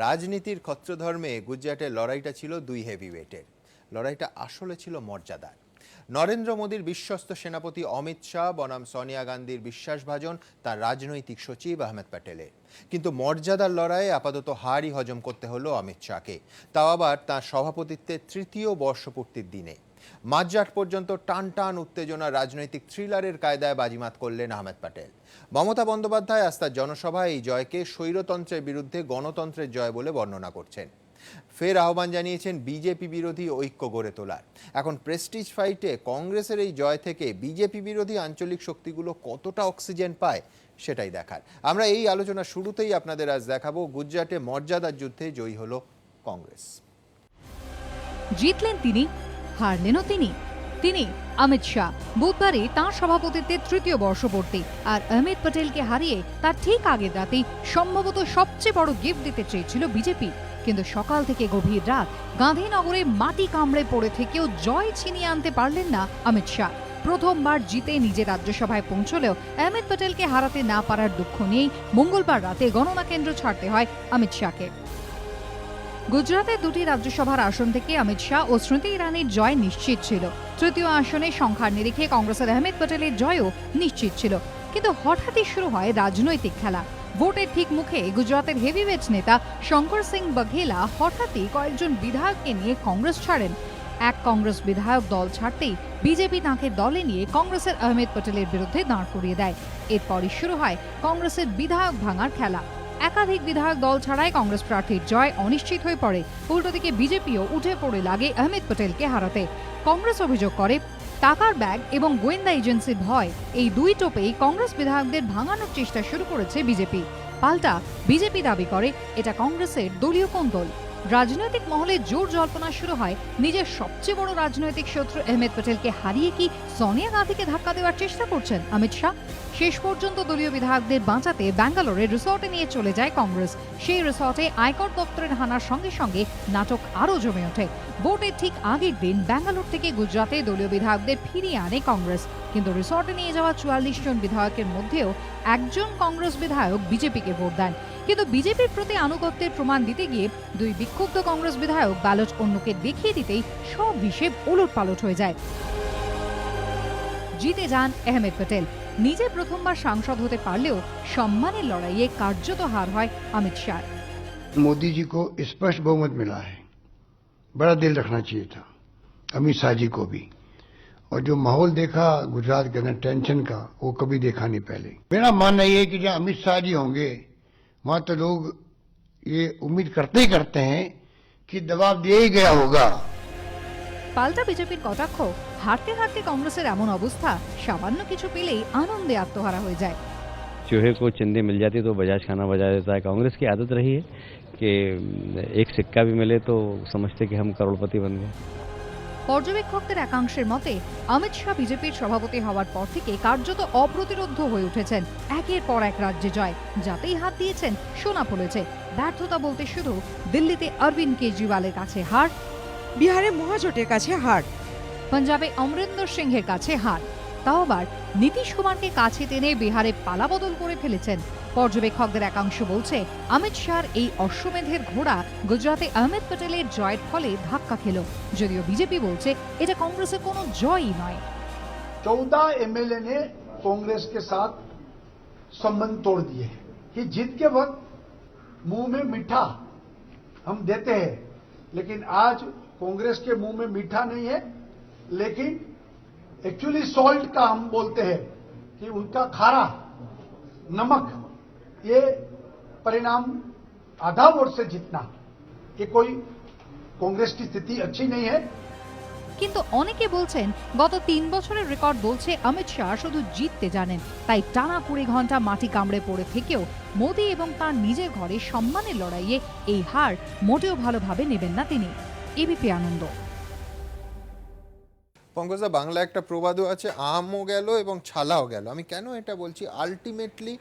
রাজনীতির ক্ষত্রধর্মে গুজরাটের লড়াইটা ছিল দুই হেভিওয়েটের। লড়াইটা আসলে ছিল মর্যাদার। নরেন্দ্র মোদীর বিশ্বস্ত সেনাপতি অমিত শাহ বনাম সোনিয়া গান্ধীর বিশ্বাসভাজন তার রাজনৈতিক সচিব আহমেদ প্যাটেলের। কিন্তু মর্যাদার লড়াইয়ে আপাতত হারই হজম করতে হলো অমিত শাহকে, তাও আবার তার সভাপতিত্বের তৃতীয় বর্ষপূর্তির দিনে। মাঝরাত পর্যন্ত টান টান উত্তেজনা রাজনৈতিক থ্রিলারের কায়দায় বাজিমাত করলেন আহমেদ প্যাটেল। মমতা বন্দ্যোপাধ্যায় আজ তার জনসভায় এই জয়কে স্বৈরতন্ত্রের বিরুদ্ধে গণতন্ত্রের জয় বলে বর্ণনা করছেন। ফের আহ্বান জানিয়েছেন বিজেপি বিরোধী ঐক্য গড়ে তোলার। এখন প্রেস্টিজ ফাইটে কংগ্রেসের এই জয় থেকে বিজেপি বিরোধী আঞ্চলিক শক্তিগুলো কতটা অক্সিজেন পায় সেটাই দেখার। আমরা এই আলোচনা শুরুতেই আপনাদের আজ দেখাবো গুজরাটে মর্যাদার যুদ্ধে জয়ী হলো কংগ্রেস। জিতলেন তিনি, হারলেনও তিনি। তিনি অমিত শাহ। বুধবারই তাঁর সভাপতিত্বের তৃতীয় বর্ষপূর্তি, আর অমিত প্যাটেলকে হারিয়ে তার ঠিক আগের রাতেই সম্ভবত সবচেয়ে বড় গিফট দিতে চেয়েছিল বিজেপি। কিন্তু সকাল থেকে গভীর রাত গান্ধীনগরে মাটি কামড়ে পড়ে থেকেও জয় ছিনিয়ে আনতে পারলেন না অমিত শাহ। প্রথমবার জিতে নিজের রাজ্যসভায় পৌঁছলেও অমিত প্যাটেলকে হারাতে না পারার দুঃখ নিয়েই মঙ্গলবার রাতে গণনা কেন্দ্র ছাড়তে হয় অমিত শাহকে। গুজরাতের দুটি রাজ্যসভার আসন থেকে অমিত শাহ ও স্মৃতি ইরানির জয় নিশ্চিত ছিল। তৃতীয় আসনে সংখ্যার নিরিখে কংগ্রেসের আহমেদ প্যাটেলের জয়ও নিশ্চিত ছিল। কিন্তু হঠাৎই শুরু হয় রাজনৈতিক খেলা। ভোটের ঠিক মুখে গুজরাতের হেভিওয়েট নেতা শঙ্কর সিং বাঘেলা হঠাৎই কয়েকজন বিধায়ককে নিয়ে কংগ্রেস ছাড়েন। এক কংগ্রেস বিধায়ক দল ছাড়তেই বিজেপি তাঁকে দলে নিয়ে কংগ্রেসের আহমেদ প্যাটেলের বিরুদ্ধে দাঁড় করিয়ে দেয়। এরপরই শুরু হয় কংগ্রেসের বিধায়ক ভাঙার খেলা। একাধিক বিধায়ক দল ছাড়াই কংগ্রেস প্রার্থীর জয় অনিশ্চিত হয়ে পড়ে। উল্টোদিকে বিজেপিও উঠে পড়ে লাগে আহমেদ প্যাটেলকে হারাতে। কংগ্রেস অভিযোগ করে টাকার ব্যাগ এবং গোয়েন্দা এজেন্সির ভয়, এই দুই টোপেই কংগ্রেস বিধায়কদের ভাঙানোর চেষ্টা শুরু করেছে বিজেপি। পাল্টা বিজেপি দাবি করে এটা কংগ্রেসের দলীয় কোন্দল। রাজনৈতিক মহলে জোর জল্পনা শুরু হয় নিজের সবচেয়ে বড় রাজনৈতিক শত্রু আহমেদ প্যাটেলকে হারিয়ে কি সোনিয়া গান্ধীকে ধাক্কা দেওয়ার চেষ্টা করছেন অমিত শাহ। শেষ পর্যন্ত দলীয় বিধায়কদের বাঁচাতে ব্যাঙ্গালোরে রিসর্টে নিয়ে চলে যায় কংগ্রেস। সেই রিসর্টে আয়কর দপ্তরের হানার সঙ্গে সঙ্গে নাটক আরও জমে ওঠে। ভোটের ঠিক আগের দিন ব্যাঙ্গালোর থেকে গুজরাতে দলীয় বিধায়কদের ফিরিয়ে আনে কংগ্রেস। কিন্তু রিসর্টে নিয়ে যাওয়া ৪৪ জন বিধায়কের মধ্যেও একজন কংগ্রেস বিধায়ক বিজেপিকে ভোট দেন। কিন্তু বিজেপির প্রতি আনুগত্যের প্রমাণ দিতে গিয়ে দুই বিক্ষুব্ধ কংগ্রেস বিধায়ক ব্যালট অন্যকে দেখিয়ে দিতেই সব হিসেব ওলটপালট হয়ে যায়। জিতে যান আহমেদ প্যাটেল। নিজে প্রথমবার সাংসদ হতে পারলেও সম্মানের লড়াইয়ে কার্যত হার হয় অমিত শাহ। मोदी जी को स्पष्ट बहुमत मिला है, बड़ा दिल रखना चाहिए था अमित शाह जी को भी। और जो माहौल देखा गुजरात के अंदर टेंशन का, वो कभी देखा नहीं पहले। मेरा मानना ये है कि जहाँ अमित शाह जी होंगे वहां तो लोग ये उम्मीद करते हैं कि दबाव दिया ही गया होगा। পাল্টা বিজেপির কটাক্ষ, হারতে হারতে কংগ্রেসের এমন অবস্থা সামান্য কিছু পেলেই আনন্দে আত্মহারা হয়ে যায়। चूहे को चिंदी मिल जाती तो बजाज खाना बजा देता है। कांग्रेस की आदत रही है कि एक सिक्का भी मिले तो समझते कि हम करोड़पति बन गए। পর্যবেক্ষকদের একাংশের মতে অমিত শাহ বিজেপির সভাপতি হওয়ার পর থেকে কার্যত অপ্রতিরোধ্য হয়ে উঠেছেন। একের পর এক রাজ্যে জয়, যাতেই হাত দিয়েছেন সোনা ফলেছে। ব্যর্থতা বলতে শুধু দিল্লিতে অরবিন্দ কেজরিওয়ালের কাছে হার, বিহারে মহাজোটের কাছে হার, পাঞ্জাবে অমরিন্দর সিংহের কাছে হার, তাও আবার নীতিশ কুমারকে কাছে টেনে বিহারে পালাবদল করে ফেলেছেন। পর্যবেক্ষকদের একাংশ বলছে অমিত শাহর এই অশ্বমেধের ঘোড়া গুজরাতে আহমেদ প্যাটেলের জয়ের ফলে ধাক্কা খেল। যদিও বিজেপি বলছে এটা কংগ্রেসের কোনো জয়ই নয়। 14 एमएलए ने कांग्रेस के साथ संबंध तोड़ दिए कि जीत के वक्त मुंह में मीठा हम देते हैं, लेकिन आज कांग्रेस के मुंह में मीठा नहीं है, लेकिन एक्चुअली सॉल्ट का हम बोलते हैं कि उनका खारा नमक, ये परिणाम आधा वोट से जीतना, ये कोई कांग्रेस की स्थिति अच्छी नहीं है। কিন্তু অনেকে বলছেন গত ৩ বছরের রেকর্ড বলছে অমিত শাহ শুধু জিততে জানেন, তাই টানা ২০ ঘন্টা মাটি কামড়ে পড়ে থেকেও মোদী এবং তার নিজের ঘরে সম্মানের লড়াইয়ে এই হার মোটেও ভালোভাবে নেবেন না তিনি। এবিপি আনন্দ। পঙ্কজদা, বাংলা একটা প্রবাদও আছে, আমও গেল এবং ছালাও গেল। আমি কেন এটা বলছি, আলটিমেটলি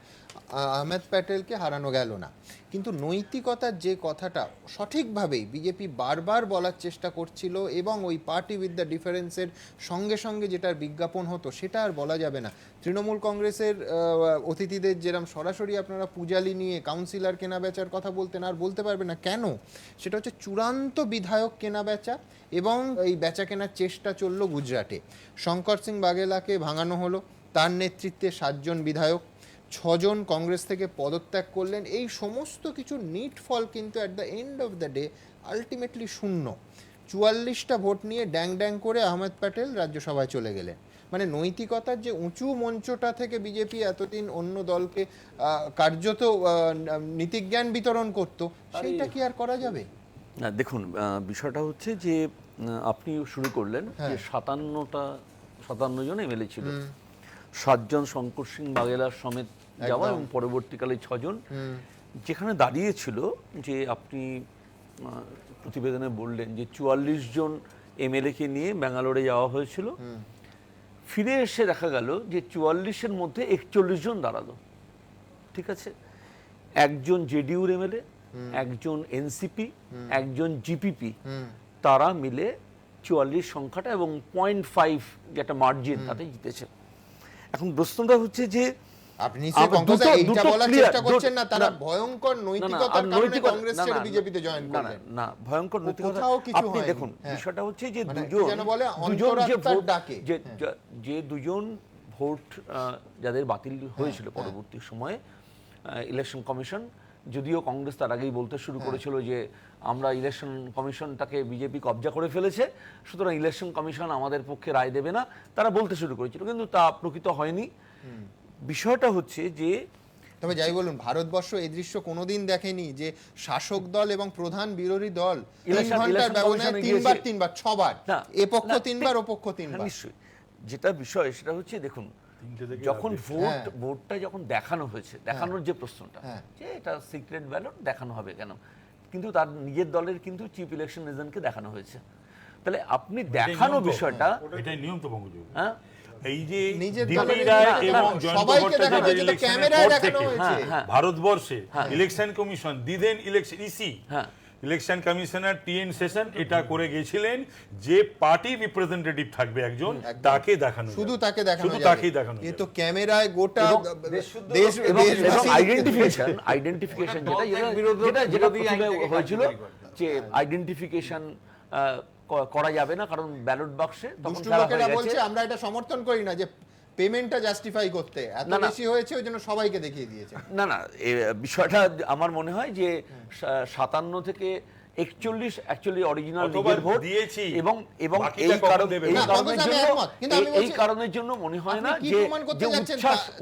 আহমেদ প্যাটেলকে হারানো গেল না, কিন্তু নৈতিকতার যে কথাটা সঠিকভাবেই বিজেপি বারবার বলার চেষ্টা করছিল এবং ওই পার্টি উইথ দ্য ডিফারেন্সের সঙ্গে সঙ্গে যেটার বিজ্ঞাপন হতো সেটা আর বলা যাবে না। তৃণমূল কংগ্রেসের অতিথিদের যেরকম সরাসরি আপনারা পূজালি নিয়ে কাউন্সিলর কেনা বেচার কথা বলতেন, আর বলতে পারবে না কেন? সেটা হচ্ছে চূড়ান্ত বিধায়ক কেনা বেচা, এবং এই বেচা কেনার চেষ্টা চলল গুজরাটে। শঙ্কর সিং বাঘেলাকে ভাঙানো হলো, তার নেতৃত্বে 7 জন বিধায়ক, 6 জন কংগ্রেস থেকে পদত্যাগ করলেন। এই সমস্ত কিছু নিট ফল কিন্তু at the end of the day ultimately শূন্য। 44টা ভোট নিয়ে ড্যাং ড্যাং করে আহমেদ প্যাটেল রাজ্যসভায় চলে গেলেন। মানে নৈতিকতার যে উঁচু মঞ্চটা থেকে বিজেপি এতদিন অন্য দলকে কার্যত নীতিজ্ঞান বিতরণ করত, সেইটা কি আর করা যাবে? না, দেখুন, বিষয়টা হচ্ছে যে আপনি শুরু করলেন যে 57 জন এমএলএ ছিল, 7 জন শঙ্কর সিং বাঘেলার সমেত যাওয়া এবং পরবর্তীকালে 6 জন, যেখানে দাঁড়িয়েছিল যে আপনি প্রতিবেদনে বললেন যে 44 জন এমএলএকে নিয়ে ব্যাঙ্গালোরে যাওয়া হয়েছিল, ফিরে এসে দেখা গেল যে 44-এর মধ্যে 41 জন দাঁড়ালো। ঠিক আছে, একজন জেডিইউর এমএলএ, একজন এনসিপি, একজন জিপিপি, তারা মিলে 44 সংখ্যাটা এবং 0.5 যেটা মার্জিন তাতে জিতেছে। এখন প্রশ্নটা হচ্ছে যে আপনি নিশ্চয়ই পঙ্কজদা এইটা বলার চেষ্টা করছেন না তারা ভয়ঙ্কর নৈতিকতার কারণে কংগ্রেস ছেড়ে বিজেপিতে জয়েন করলেন? না, ভয়ঙ্কর নৈতিকতা আপনি দেখুন, বিষয়টা হচ্ছে যে যে দুজন ভোট যাদের বাতিল হয়েছিল পরবর্তী সময়ে ইলেকশন কমিশন, যদিও কংগ্রেস তার আগেই বলতে শুরু করেছিল যে আমরা ইলেকশন কমিশনটাকে বিজেপি কবজা করে ফেলেছে, সুতরাং ইলেকশন কমিশন আমাদের পক্ষে রায় দেবে না, তারা বলতে শুরু করেছিল, কিন্তু তা প্রকৃত হয়নি। বিষয়টা হচ্ছে যে, তবে যাই বলুন, ভারতবর্ষ এই দৃশ্য কোনোদিন দেখেনি যে শাসক দল এবং প্রধান বিরোধী দল 3 ঘন্টার ব্যবধানে 3বার 6বার, এ পক্ষ 3বার ও পক্ষ 3বার। নিশ্চয়ই যেটা বিষয় সেটা হচ্ছে, দেখুন, যখন ভোটটা যখন দেখানো হয়েছে, দেখানোর যে প্রশ্নটা যে এটা সিক্রেট ব্যালট দেখানো হবে কেন, কিন্তু তার নিজের দলের কিন্তু চিফ ইলেকশন এজেন্টকে দেখানো হয়েছে। তাহলে আপনি দেখানো বিষয়টা, এটাই নিয়ম তো বঙ্গজু। হ্যাঁ, এই যে দিদি রায় এবং জয়ন্ত ভট্টাচার্যের ভারতবর্ষে ইলেকশন কমিশন দিদেন election EC election commissioner T N Seshan এটা করে গেছিলেন যে পার্টি রিপ্রেজেন্টেটিভ থাকবে একজন, তাকে দেখানো, শুধু তাকে দেখানো, শুধু তাকেই দেখানো। এ তো ক্যামেরায় গোটা দেশ আইডেন্টিফিকেশন যেটা হয়েছিল যে আইডেন্টিফিকেশন করা যাবে না, কারণ ব্যালট বাক্সে তখন লোকেরা বলছে আমরা এটা সমর্থন করি না যে পেমেন্টটা জাস্টিফাই করতে এত বেশি হয়েছে ওই জন্য সবাইকে দেখিয়ে দিয়েছে। না, বিষয়টা আমার মনে হয় যে 57 থেকে 41 অ্যাকচুয়ালি অরিজিনাল লিগেল ভোট দিয়েছি, এবং এই কারণের জন্য মনে হয় না যে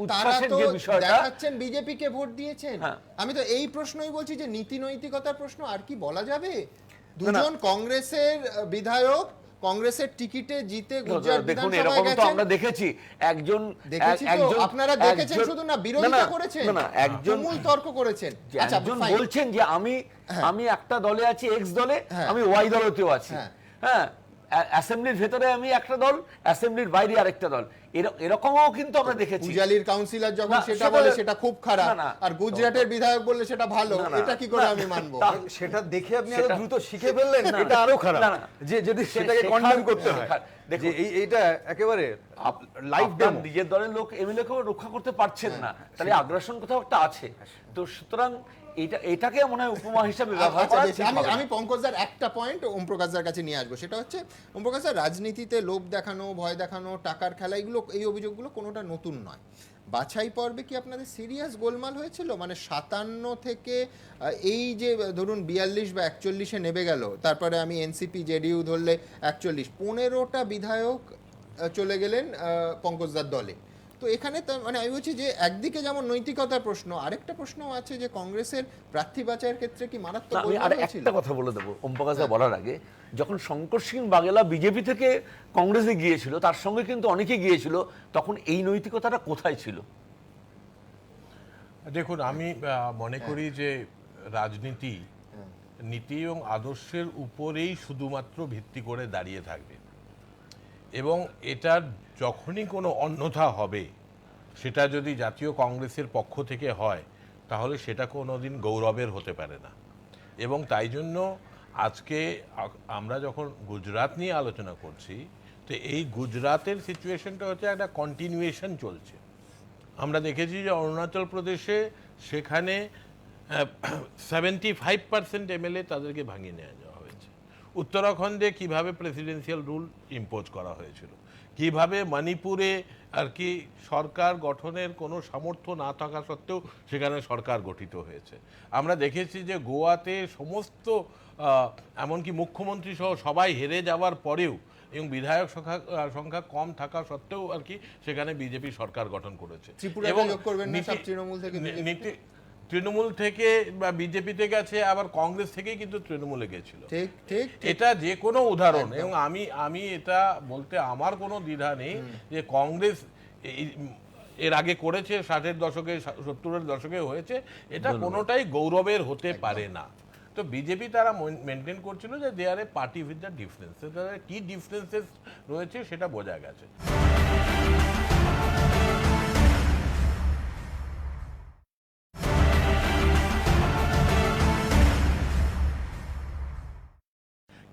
উচ্ছ্বাসের যে বিষয়টা দেখাচ্ছেন বিজেপি কে ভোট দিয়েছেন। আমি তো এই প্রশ্নই বলছি যে নীতি নৈতিকতার প্রশ্ন আর কি বলা যাবে? দুজন কংগ্রেসের বিধায়ক কংগ্রেসের টিকিটে জিতে গুজরাট বিধানসভায় গেছেন, তো আমরা দেখেছি একজন আপনারা দেখেছেন শুধু না, বিরোধিতা করেছেন, একজন মূল তর্ক করেছেন। আচ্ছা, বলছেন যে আমি একটা দলে আছি, এক্স দলে, আমি ওয়াই দলেতেও আছি, হ্যাঁ, অ্যাসেম্বলির ভেতরে আমি একটা দল, অ্যাসেম্বলির বাইরে আরেকটা দল, এরকমও কিন্তু আমরা দেখেছি। পূজালির কাউন্সিলর যখন সেটা বলে সেটা খুব খারাপ, আর গুজরাটের বিধায়ক বললে সেটা ভালো, এটা কি করে আমি মানবো? সেটা দেখে আপনি আরো দ্রুত শিখে ফেললেন, এটা আরো খারাপ যে যদি সেটাকে কন্ডেম করতে হয়, যে এইটা একেবারে লাইভ ডেমো। নিজের দলের লোক এমএলএ কেও রক্ষা করতে পারছেন না, তাহলে আগ্রাসন কোথাও একটা আছে। তো সুতরাং এটাকে মনে হয় উপমা হিসাবে ব্যবহার করা উচিত। আমি পঙ্কজদার একটা পয়েন্ট ওম প্রকাশদার কাছে নিয়ে আসবো, সেটা হচ্ছে ওম প্রকাশদার রাজনীতিতে লোভ দেখানো, ভয় দেখানো, টাকার খেলা, এগুলো এই অভিযোগগুলো কোনোটা নতুন নয়। বাছাই পর্বে কি আপনাদের সিরিয়াস গোলমাল হয়েছিল? মানে 57 থেকে এই যে ধরুন 42 বা 41-এ নেমে গেল, তারপরে আমি এনসিপি জেডিইউ ধরলে 41, 15টা বিধায়ক চলে গেলেন পঙ্কজদার দলে। তো এখানে মানে আমি বলছি যে একদিকে যেমন নৈতিকতার প্রশ্ন, আরেকটা প্রশ্ন আছে যে কংগ্রেসের প্রার্থী বাছাইয়ের ক্ষেত্রে কি মারাত্মক গোলমাল হয়েছিল? একটা কথা বলে দেবো ওম প্রকাশদা বলার আগে, যখন শঙ্কর সিং বাঘেলা বিজেপি থেকে কংগ্রেসে গিয়েছিল, তার সঙ্গে কিন্তু অনেকে গিয়েছিল, তখন এই নৈতিকতাটা কোথায় ছিল? দেখুন, আমি মনে করি যে রাজনীতি নীতি এবং আদর্শের উপরেই শুধুমাত্র ভিত্তি করে দাঁড়িয়ে থাকবে, এবং এটার যখনই কোনো অন্যথা হবে সেটা যদি জাতীয় কংগ্রেসের পক্ষ থেকে হয় তাহলে সেটা কোনোদিন গৌরবের হতে পারে না। এবং তাই জন্য আজকে আমরা যখন গুজরাট নিয়ে আলোচনা করছি, তো এই গুজরাতের সিচুয়েশনটা হচ্ছে একটা কন্টিনিউয়েশন চলছে। আমরা দেখেছি যে অরুণাচল প্রদেশে সেখানে 75% এমএলএ তাদেরকে ভাঙিয়ে নিয়ে যাওয়া হয়েছে। উত্তরাখণ্ডে কিভাবে প্রেসিডেন্সিয়াল রুল ইম্পোজ করা হয়েছিল, কিভাবে মণিপুরে আর কি সরকার গঠনের কোনো সামর্থ্য না থাকা সত্ত্বেও সেখানে সরকার গঠিত হয়েছে। আমরা দেখেছি যে গোয়াতে সমস্ত এমনকি মুখ্যমন্ত্রী সহ সবাই হেরে যাওয়ার পরেও এবং বিধায়ক সংখ্যা কম থাকা সত্ত্বেও আর কি সেখানে বিজেপি সরকার গঠন করেছে। এবং তৃণমূল থেকে বা বিজেপিতে গেছে, আবার কংগ্রেস থেকেই কিন্তু তৃণমূলে গেছিল। এটা যে কোনো উদাহরণ। এবং আমি এটা বলতে আমার কোনো দ্বিধা নেই যে কংগ্রেস এর আগে করেছে, 60-এর দশকে 70-এর দশকে হয়েছে, এটা কোনোটাই গৌরবের হতে পারে না। তো বিজেপি তারা মেনটেন করছিল যে দে আর এ পার্টি উইথ দ্য ডিফারেন্সেস। কি ডিফারেন্সেস রয়েছে সেটা বোঝা গেছে।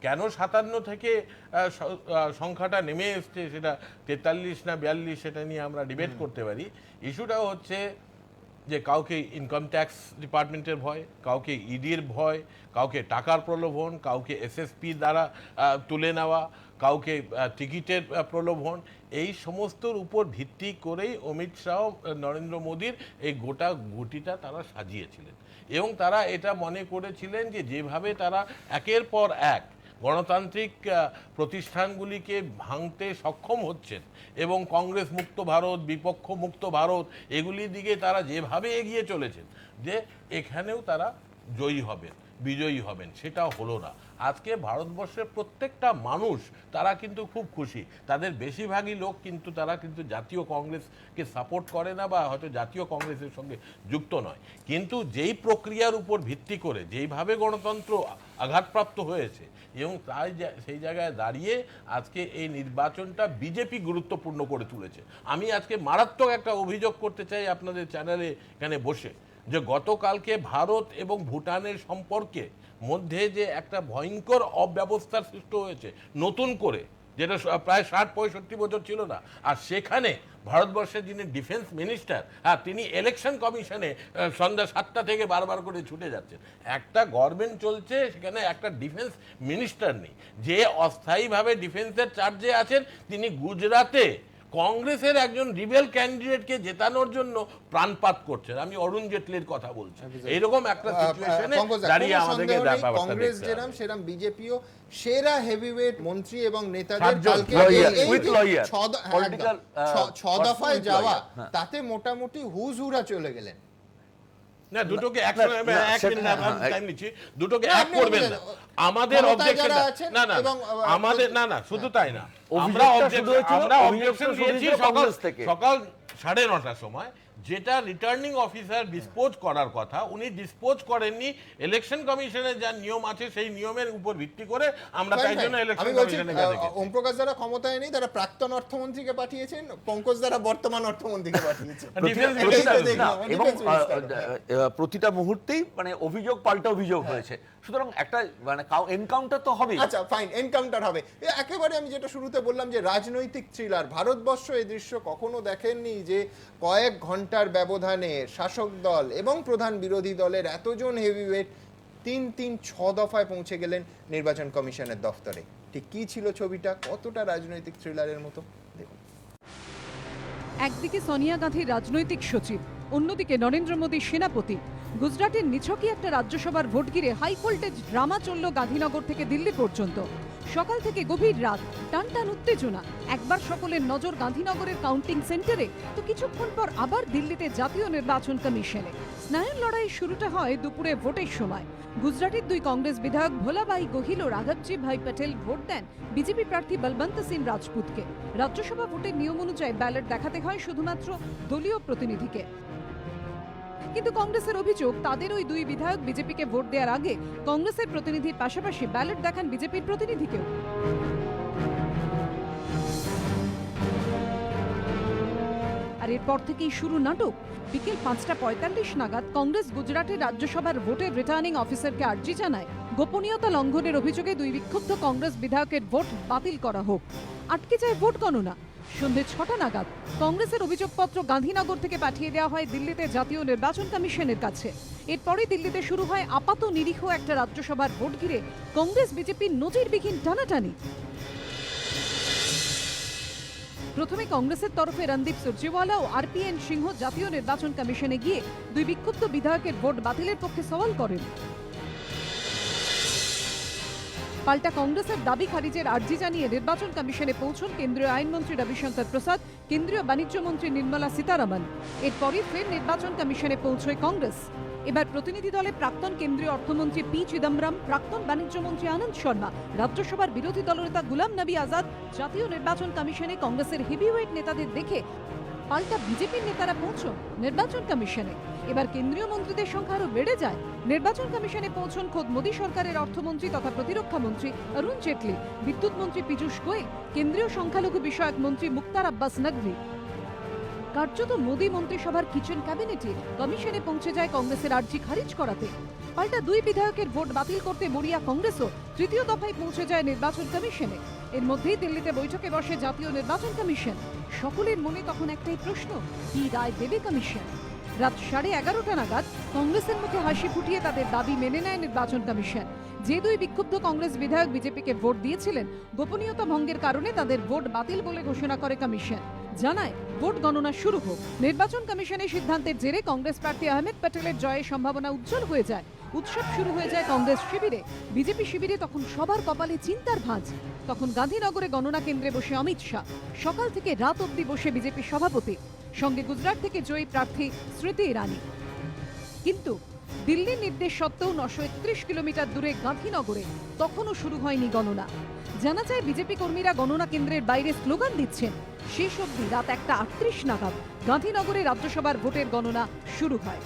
কেন 57 থেকে সংখ্যাটা নেমে এসছে, সেটা 43 না 42 সেটা নিয়ে আমরা ডিবেট করতে পারি। ইস্যুটা হচ্ছে যে কাউকে ইনকাম ট্যাক্স ডিপার্টমেন্টের ভয়, কাউকে ইডির ভয়, কাউকে টাকার প্রলোভন, কাউকে এসএসপি দ্বারা তুলে নেওয়া, কাউকে টিকিটের প্রলোভন, এই সমস্তর উপর ভিত্তি করেই অমিত শাহ নরেন্দ্র মোদীর এই গোটা গুটিটা তারা সাজিয়েছিলেন। এবং তারা এটা মনে করেছিলেন যে যেভাবে তারা একের পর এক গণতান্ত্রিক প্রতিষ্ঠানগুলিকে ভাঙতে সক্ষম হচ্ছেন এবং কংগ্রেস মুক্ত ভারত, বিপক্ষ মুক্ত ভারত, এগুলির দিকে তারা যেভাবে এগিয়ে চলেছেন যে এখানেও তারা জয়ী হবেন, বিজয়ী হবেন, সেটা হলো না। আজকে ভারতবর্ষের প্রত্যেকটা মানুষ তারা কিন্তু খুব খুশি। তাদের বেশিরভাগই লোক কিন্তু তারা কিন্তু জাতীয় কংগ্রেসকে সাপোর্ট করে না বা হয়তো জাতীয় কংগ্রেসের সঙ্গে যুক্ত নয়। কিন্তু যেই প্রক্রিয়ার উপর ভিত্তি করে যেইভাবে গণতন্ত্র আঘাতপ্রাপ্ত হয়েছে এবং তাই সেই জায়গায় দাঁড়িয়ে আজকে এই নির্বাচনটা বিজেপি গুরুত্বপূর্ণ করে তুলেছে। আমি আজকে মারাত্মক একটা অভিযোগ করতে চাই আপনাদের চ্যানেলে এখানে বসে, যে গতকালকে ভারত এবং ভুটানের সম্পর্কে মধ্যে যে একটা ভয়ঙ্কর অব্যবস্থার সৃষ্টি হয়েছে নতুন করে, যেটা প্রায় 60-65 বছর ছিল না। আর সেখানে ভারতবর্ষের যিনি ডিফেন্স মিনিস্টার, তিনি ইলেকশন কমিশনে সন্ধ্যা 7টা থেকে বারবার করে ছুটে যাচ্ছেন। একটা গভর্নমেন্ট চলছে, সেখানে একটা ডিফেন্স মিনিস্টার নেই, যে অস্থায়ীভাবে ডিফেন্সের চার্জে আছেন। তিনি গুজরাটে কংগ্রেসের একজন রিবেল ক্যান্ডিডেটকে জেতানোর জন্য প্রাণপাত করছেন। আমি অরুণ জেটলির কথা বলছি। এইরকম একটা সিচুয়েশনে দাঁড়িয়ে আমাদেরকে কংগ্রেস যেরকম সেরকম বিজেপিও সেরা হেভিওয়েট মন্ত্রী এবং নেতাদের 6 দফায় যাওয়া, তাতে মোটামুটি হুজুরা চলে গেলেন। না, দুটোকে দুটোকে এক করবেন না। আমাদের অবজেকশন না শুধু তাই না, আমরা অবজেকশন দিয়েছি সকাল 9:30 সময়, যেটা রিটার্নিং অফিসার ডিসপোজ করার কথা উনি ডিসপোজ করেননি। ইলেকশন কমিশনের যা নিয়ম আছে সেই নিয়মের উপর ভিত্তি করে আমরা তাই জন্য ইলেকশন কমিশনের কাছে গেছি। ওম প্রকাশ যারা ক্ষমতায় নেই তারা প্রাক্তন অর্থমন্ত্রীকে পাঠিয়েছেন, পঙ্কজ যারা বর্তমান অর্থমন্ত্রীকে পাঠিয়েছেন। এবং প্রতিটা মুহূর্তেই মানে অভিযোগ পাল্টা অভিযোগ হয়েছে। সুতরাং একটা মানে এনকাউন্টার তো হবে। আচ্ছা ফাইন, এনকাউন্টার হবে। একেবারে আমি যেটা শুরুতে বললাম যে রাজনৈতিক থ্রিলার, ভারতবর্ষ এই দৃশ্য কখনো দেখেননি যে কয়েক ঘন্টার ব্যবধানে শাসক দল এবং প্রধান বিরোধী দলের এতজন হেভিওয়েট 3-6 দফায় পৌঁছে গেলেন নির্বাচন কমিশনের দফতরে। ঠিক কি ছিল ছবিটা, কতটা রাজনৈতিক থ্রিলারের মতো দেখুন। একদিকে সোনিয়া গান্ধী রাজনৈতিক সচিব, অন্যদিকে নরেন্দ্র মোদী সেনাপতি। গুজরাটের নিছকই একটা রাজ্যসভার ভোট ঘিরে হাই ভোল্টেজ ড্রামা চলল গান্ধীনগর থেকে দিল্লি পর্যন্ত। সকাল থেকে গভীর রাত, টানটান উত্তেজনা। একবার সকলের নজর গান্ধীনগরের কাউন্টিং সেন্টারে, তো কিছুক্ষণ পর আবার দিল্লিতে জাতীয় নির্বাচন কমিশনে। স্নায়ুর লড়াইয়ের শুরুটা হয় দুপুরে ভোটের সময়। গুজরাটের 2 কংগ্রেস বিধায়ক ভোলাভাই গোহিল ও রাঘবজি ভাই প্যাটেল ভোট দেন বিজেপি প্রার্থী বলবন্ত সিং রাজপুতকে। রাজ্যসভা ভোটের নিয়ম অনুযায়ী ব্যালট দেখাতে হয় শুধুমাত্র দলীয় প্রতিনিধিকে। কিন্তু কংগ্রেসের অভিযোগ, তাদের ওই 2 বিধায়ক বিজেপিকে ভোট দেওয়ার আগে কংগ্রেসের প্রতিনিধির পাশাপাশি ব্যালট দেখান বিজেপির প্রতিনিধিকেও। আর এরপর থেকেই শুরু নাটক। বিকেল 5:45 নাগাদ কংগ্রেস গুজরাটের রাজ্যসভার ভোটের রিটার্নিং অফিসারকে আর্জি জানায় গোপনীয়তা লঙ্ঘনের অভিযোগে 2 বিক্ষুব্ধ কংগ্রেস বিধায়কের ভোট বাতিল করা হোক। আটকে যায় ভোট গণনা। সন্ধ্যে 6টা নাগাদ কংগ্রেসের অভিযোগপত্র গান্ধীনগর থেকে পাঠিয়ে দেওয়া হয় দিল্লিতে জাতীয় নির্বাচন কমিশনের কাছে। এরপরে দিল্লিতে শুরু হয় আপাত নিরীহ একটা রাজ্যসভার ভোট ঘিরে কংগ্রেস বিজেপির নজিরবিহীন টানাটানি। প্রথমে কংগ্রেসের তরফে রণদীপ সুরজেওয়ালা ও আরপিএন সিংহ জাতীয় নির্বাচন কমিশনে গিয়ে 2 বিক্ষুব্ধ বিধায়কের ভোট বাতিলের পক্ষে সওয়াল করেন। পাল্টা কংগ্রেসের দাবি খারিজের আর্জি জানিয়ে নির্বাচন কমিশনে পৌঁছন কেন্দ্রীয় আইনমন্ত্রী রবিশঙ্কর প্রসাদ, কেন্দ্রীয় বাণিজ্য মন্ত্রী নির্মলা সীতারামন। এরপরই ফের নির্বাচন কমিশনে পৌঁছয় কংগ্রেস। এবার প্রতিনিধি দলে প্রাক্তন কেন্দ্রীয় অর্থমন্ত্রী পি চিদম্বরম, প্রাক্তন বাণিজ্য মন্ত্রী আনন্দ শর্মা, রাজ্যসভার বিরোধী দলনেতা গুলাম নবী আজাদ। জাতীয় নির্বাচন কমিশনে কংগ্রেসের হেভিওয়েট নেতাদের দেখে পাল্টা বিজেপির নেতারা পৌঁছন নির্বাচন কমিশনে। এবার কেন্দ্রীয় মন্ত্রীদের সংখ্যা আরো বেড়ে যায়। নির্বাচন কমিশনে পৌঁছন খোদ মোদী সরকারের অর্থমন্ত্রী তথা প্রতিরক্ষা মন্ত্রী অরুণ জেটলি, বিদ্যুৎ মন্ত্রী পীযূষ গোয়েল, কেন্দ্রীয় সংখ্যালঘু বিষয়ক মন্ত্রী মুখতার আব্বাস নকভি। কার্যত মোদী মন্ত্রিসভার কিচেন ক্যাবিনেটে কমিশনে পৌঁছে যায় কংগ্রেসের আর্জি খারিজ করাতে। পাল্টা 2 বিধায়কের ভোট বাতিল করতে মরিয়া কংগ্রেসও তৃতীয় দফায় পৌঁছে যায় নির্বাচন কমিশনে। এর মধ্যেই দিল্লিতে বৈঠকে বসে জাতীয় নির্বাচন কমিশন। সকলের মনে তখন একটাই প্রশ্ন, কি রায় দেবে কমিশন? রাত 11:30 নাগাদ কংগ্রেসের মুখে হাসি ফুটিয়ে তাদের দাবি মেনে নেয় নির্বাচন কমিশন। যে 2 বিক্ষুব্ধ কংগ্রেস বিধায়ক বিজেপিকে ভোট দিয়েছিলেন, গোপনীয়তা ভঙ্গের কারণে তাদের ভোট বাতিল বলে ঘোষণা করে কমিশন। জানায় ভোট গণনা শুরু হোক। নির্বাচন কমিশনের সিদ্ধান্তের জেরে কংগ্রেস প্রার্থী আহমেদ প্যাটেলের জয়ের সম্ভাবনা উজ্জ্বল হয়ে যায়। উৎসব শুরু হয়ে যায় কংগ্রেস শিবিরে। বিজেপি শিবিরে তখন সবার কপালে চিন্তার ভাঁজ। তখন গান্ধীনগরে গণনা কেন্দ্রে বসে অমিত শাহ। সকাল থেকে রাত অবধি বসে বিজেপি সভাপতি, সঙ্গে গুজরাট থেকে জয়ী প্রার্থী স্মৃতি ইরানি। কিন্তু দিল্লির নির্দেশ সত্ত্বেও 931 কিলোমিটার দূরে গান্ধীনগরে তখনও শুরু হয়নি গণনা। জানা যায় বিজেপি কর্মীরা গণনা কেন্দ্রের বাইরে স্লোগান দিচ্ছেন। শেষ অবধি রাত 1:38 নাগাদ গান্ধীনগরে রাজ্যসভার ভোটের গণনা শুরু হয়।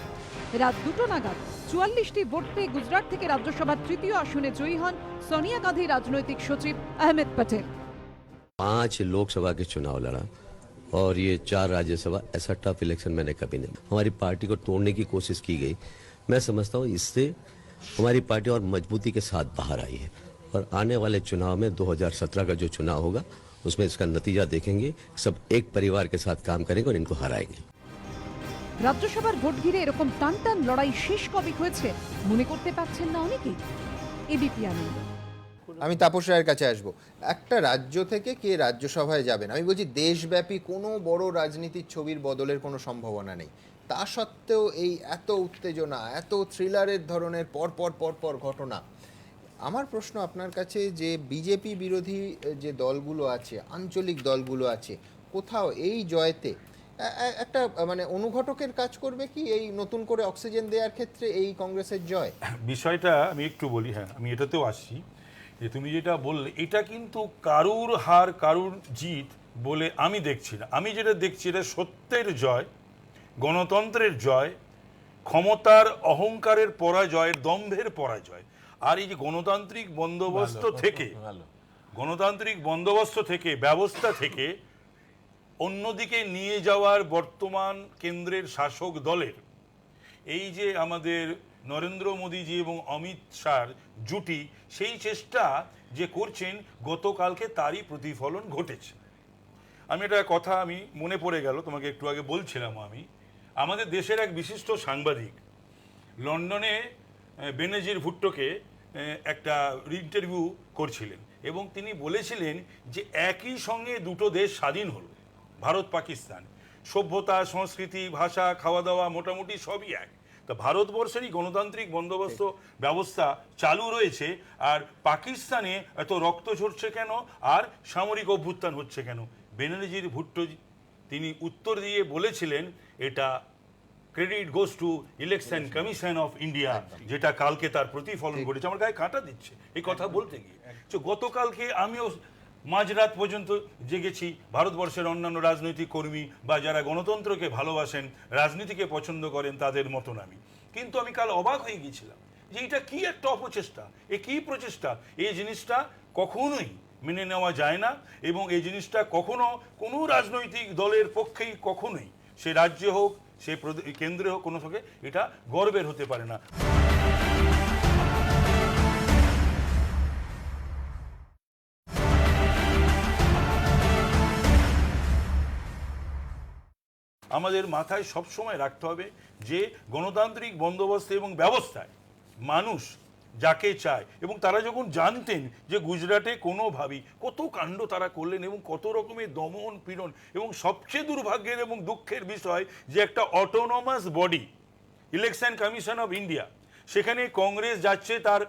রাত 2টো নাগাদ 44টি ভোট পেয়ে গুজরাট থেকে রাজ্যসভার 3য় আসনে জয়ী হন সোনিয়া গান্ধী রাজনৈতিক সচিব আহমেদ প্যাটেল। 5 लोकसभा के चुनाव लड़ा और ये 4 राज्यसभा, ऐसा टफ इलेक्शन मैंने कभी नहीं। हमारी पार्टी को तोड़ने की कोशिश की गई। मैं समझता हूँ इससे हमारी पार्टी और मजबूती के साथ बाहर आई है और आने वाले चुनाव में 2017 का जो चुनाव होगा उसमें इसका नतीजा देखेंगे। सब एक परिवार के साथ काम करेंगे और इनको हराएंगे। রাজ্যসভার ভোট ঘিরে এরকম টান টান লড়াই শেষ কবে হয়েছে মনে করতে পারছেন না অনেকেই। এবিপি আনন্দ। আমি তাপস রায়ের কাছে আসবো। একটা রাজ্য থেকে কে রাজ্যসভায় যাবেন, আমি বলছি দেশব্যাপী কোনো বড় রাজনীতির ছবির বদলের কোনো সম্ভাবনা নেই। তা সত্ত্বেও এই এত উত্তেজনা, এত থ্রিলারের ধরনের পরপর ঘটনা। আমার প্রশ্ন আপনার কাছে যে বিজেপি বিরোধী যে দলগুলো আছে, আঞ্চলিক দলগুলো আছে, কোথাও এই জয়তে একটা মানে অনুঘটকের কাজ করবে কি এই নতুন করে অক্সিজেন দেওয়ার ক্ষেত্রে এই কংগ্রেসের জয়? বিষয়টা আমি একটু বলি, হ্যাঁ আমি এটাতেও আসছি যে তুমি যেটা বললে এটা কিন্তু কারুর হার কারুর জিত বলে আমি দেখছি না। আমি যেটা দেখছি এটা সত্যের জয়, গণতন্ত্রের জয়, ক্ষমতার অহংকারের পরাজয়ের, দম্ভের পরাজয়। আর এই যে গণতান্ত্রিক বন্দোবস্ত থেকে ব্যবস্থা থেকে অন্যদিকে নিয়ে যাওয়ার বর্তমান কেন্দ্রের শাসক দলের এই যে আমাদের নরেন্দ্র মোদীজি এবং অমিত শাহর জুটি, সেই চেষ্টা যে করছেন গতকালকে তারই প্রতিফলন ঘটেছে। আমি একটা কথা আমি মনে পড়ে গেল, তোমাকে একটু আগে বলছিলাম, আমি আমাদের দেশের এক বিশিষ্ট সাংবাদিক লন্ডনে বেনজির ভুট্টোকে একটা ইন্টারভিউ করছিলেন এবং তিনি বলেছিলেন যে একই সঙ্গে দুটো দেশ স্বাধীন হলো, ভারত পাকিস্তান, সভ্যতা, সংস্কৃতি, ভাষা, খাওয়া দাওয়া মোটামুটি সবই এক। তা ভারতবর্ষেরই গণতান্ত্রিক বন্দোবস্ত ব্যবস্থা চালু রয়েছে, আর পাকিস্তানে এত রক্ত ঝরছে কেন আর সামরিক অভ্যুত্থান হচ্ছে কেন? বেনজির ভুট্টো তিনি উত্তর দিয়ে বলেছিলেন এটা credit goes to election commission of India, যেটা কালকে তার প্রতিফলন ঘটেছে। আমার গায়ে কাঁটা দিচ্ছে এই কথা বলতে গিয়ে। তো গতকালকে আমিও মাঝরাত পর্যন্ত জেগেছি, ভারতবর্ষের অন্যান্য রাজনৈতিক কর্মী বা যারা গণতন্ত্রকে ভালোবাসেন, রাজনীতিকে পছন্দ করেন তাদের মতন আমি। কিন্তু আমি কাল অবাক হয়ে গিয়েছিলাম যে এটা কি একটা অপচেষ্টা, এ কি প্রচেষ্টা। এই জিনিসটা কখনোই মেনে নেওয়া যায় না এবং এই জিনিসটা কখনো কোনো রাজনৈতিক দলের পক্ষেই কখনোই সে রাজ্যে হোক, সে কেন্দ্রে হোক, কোনো সঙ্গে এটা গর্বের হতে পারে না। আমাদের মাথায় সবসময় রাখতে হবে যে গণতান্ত্রিক বন্দোবস্ত এবং ব্যবস্থায় মানুষ যাকে চায়, এবং তারা যখন জানতেন যে গুজরাটে কোনোভাবেই কত কাণ্ড তারা করলেন এবং কত রকমের দমন পীড়ন, এবং সবচেয়ে দুর্ভাগ্যের এবং দুঃখের বিষয় যে একটা autonomous body election commission of India, সেখানে কংগ্রেস যাচ্ছে, তার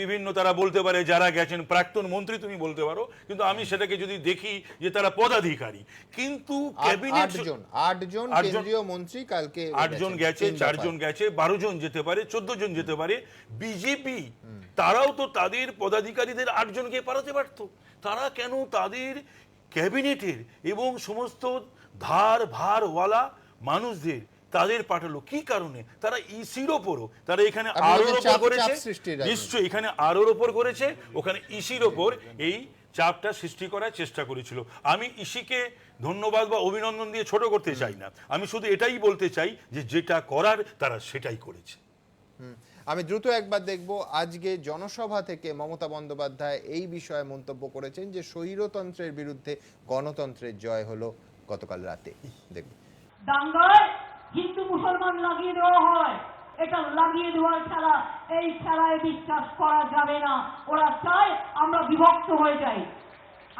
বিভিন্ন তারা বলতে পারে যারা গেছেন প্রাক্তন মন্ত্রী তুমি বলতে পারো, কিন্তু আমি সেটাকে যদি দেখি যে তারা পদাধিকারী, কিন্তু ক্যাবিনেট 8 জন কেন্দ্রীয় মন্ত্রী কালকে 8 জন গেছে, 4 জন গেছে, 12 জন যেতে পারে, 14 জন যেতে পারে। বিজেপি তারাও তো তাদের পদাধিকারীদের 8 জনকে পাঠাতে পারত, তারা কেন তাদের ক্যাবিনেটের এবং সমস্ত ধার ভারওয়ালা মানুষদের তাদের পাঠালো? কি কারণে? তারা ইসির ওপরও, তারা এখানে আরোর ওপর করেছে, নিশ্চয়ই এখানে আরোর ওপর করেছে, ওখানে ইসির ওপর এই চাপটা সৃষ্টি করার চেষ্টা করেছিল। আমি ইসিকে ধন্যবাদ বা অভিনন্দন দিয়ে ছোট করতে চাই না, আমি শুধু এটাই বলতে চাই যে যেটা করার তারা সেটাই করেছে। আমি দ্রুত একবার দেখব, আজকে জনসভা থেকে মমতা বন্দ্যোপাধ্যায় এই বিষয়ে মন্তব্য করেছেন যে স্বৈরতন্ত্রের বিরুদ্ধে গণতন্ত্রের জয় হলো গতকাল রাতে। দেখব। দাঙ্গায় হিন্দু মুসলমান লাগিয়ে দেওয়া হয়, এটা লাগিয়ে দেওয়ার খেলা, এই খেলায় বিশ্বাস করা যাবে না। ওরা চায় আমরা বিভক্ত হয়ে যাই,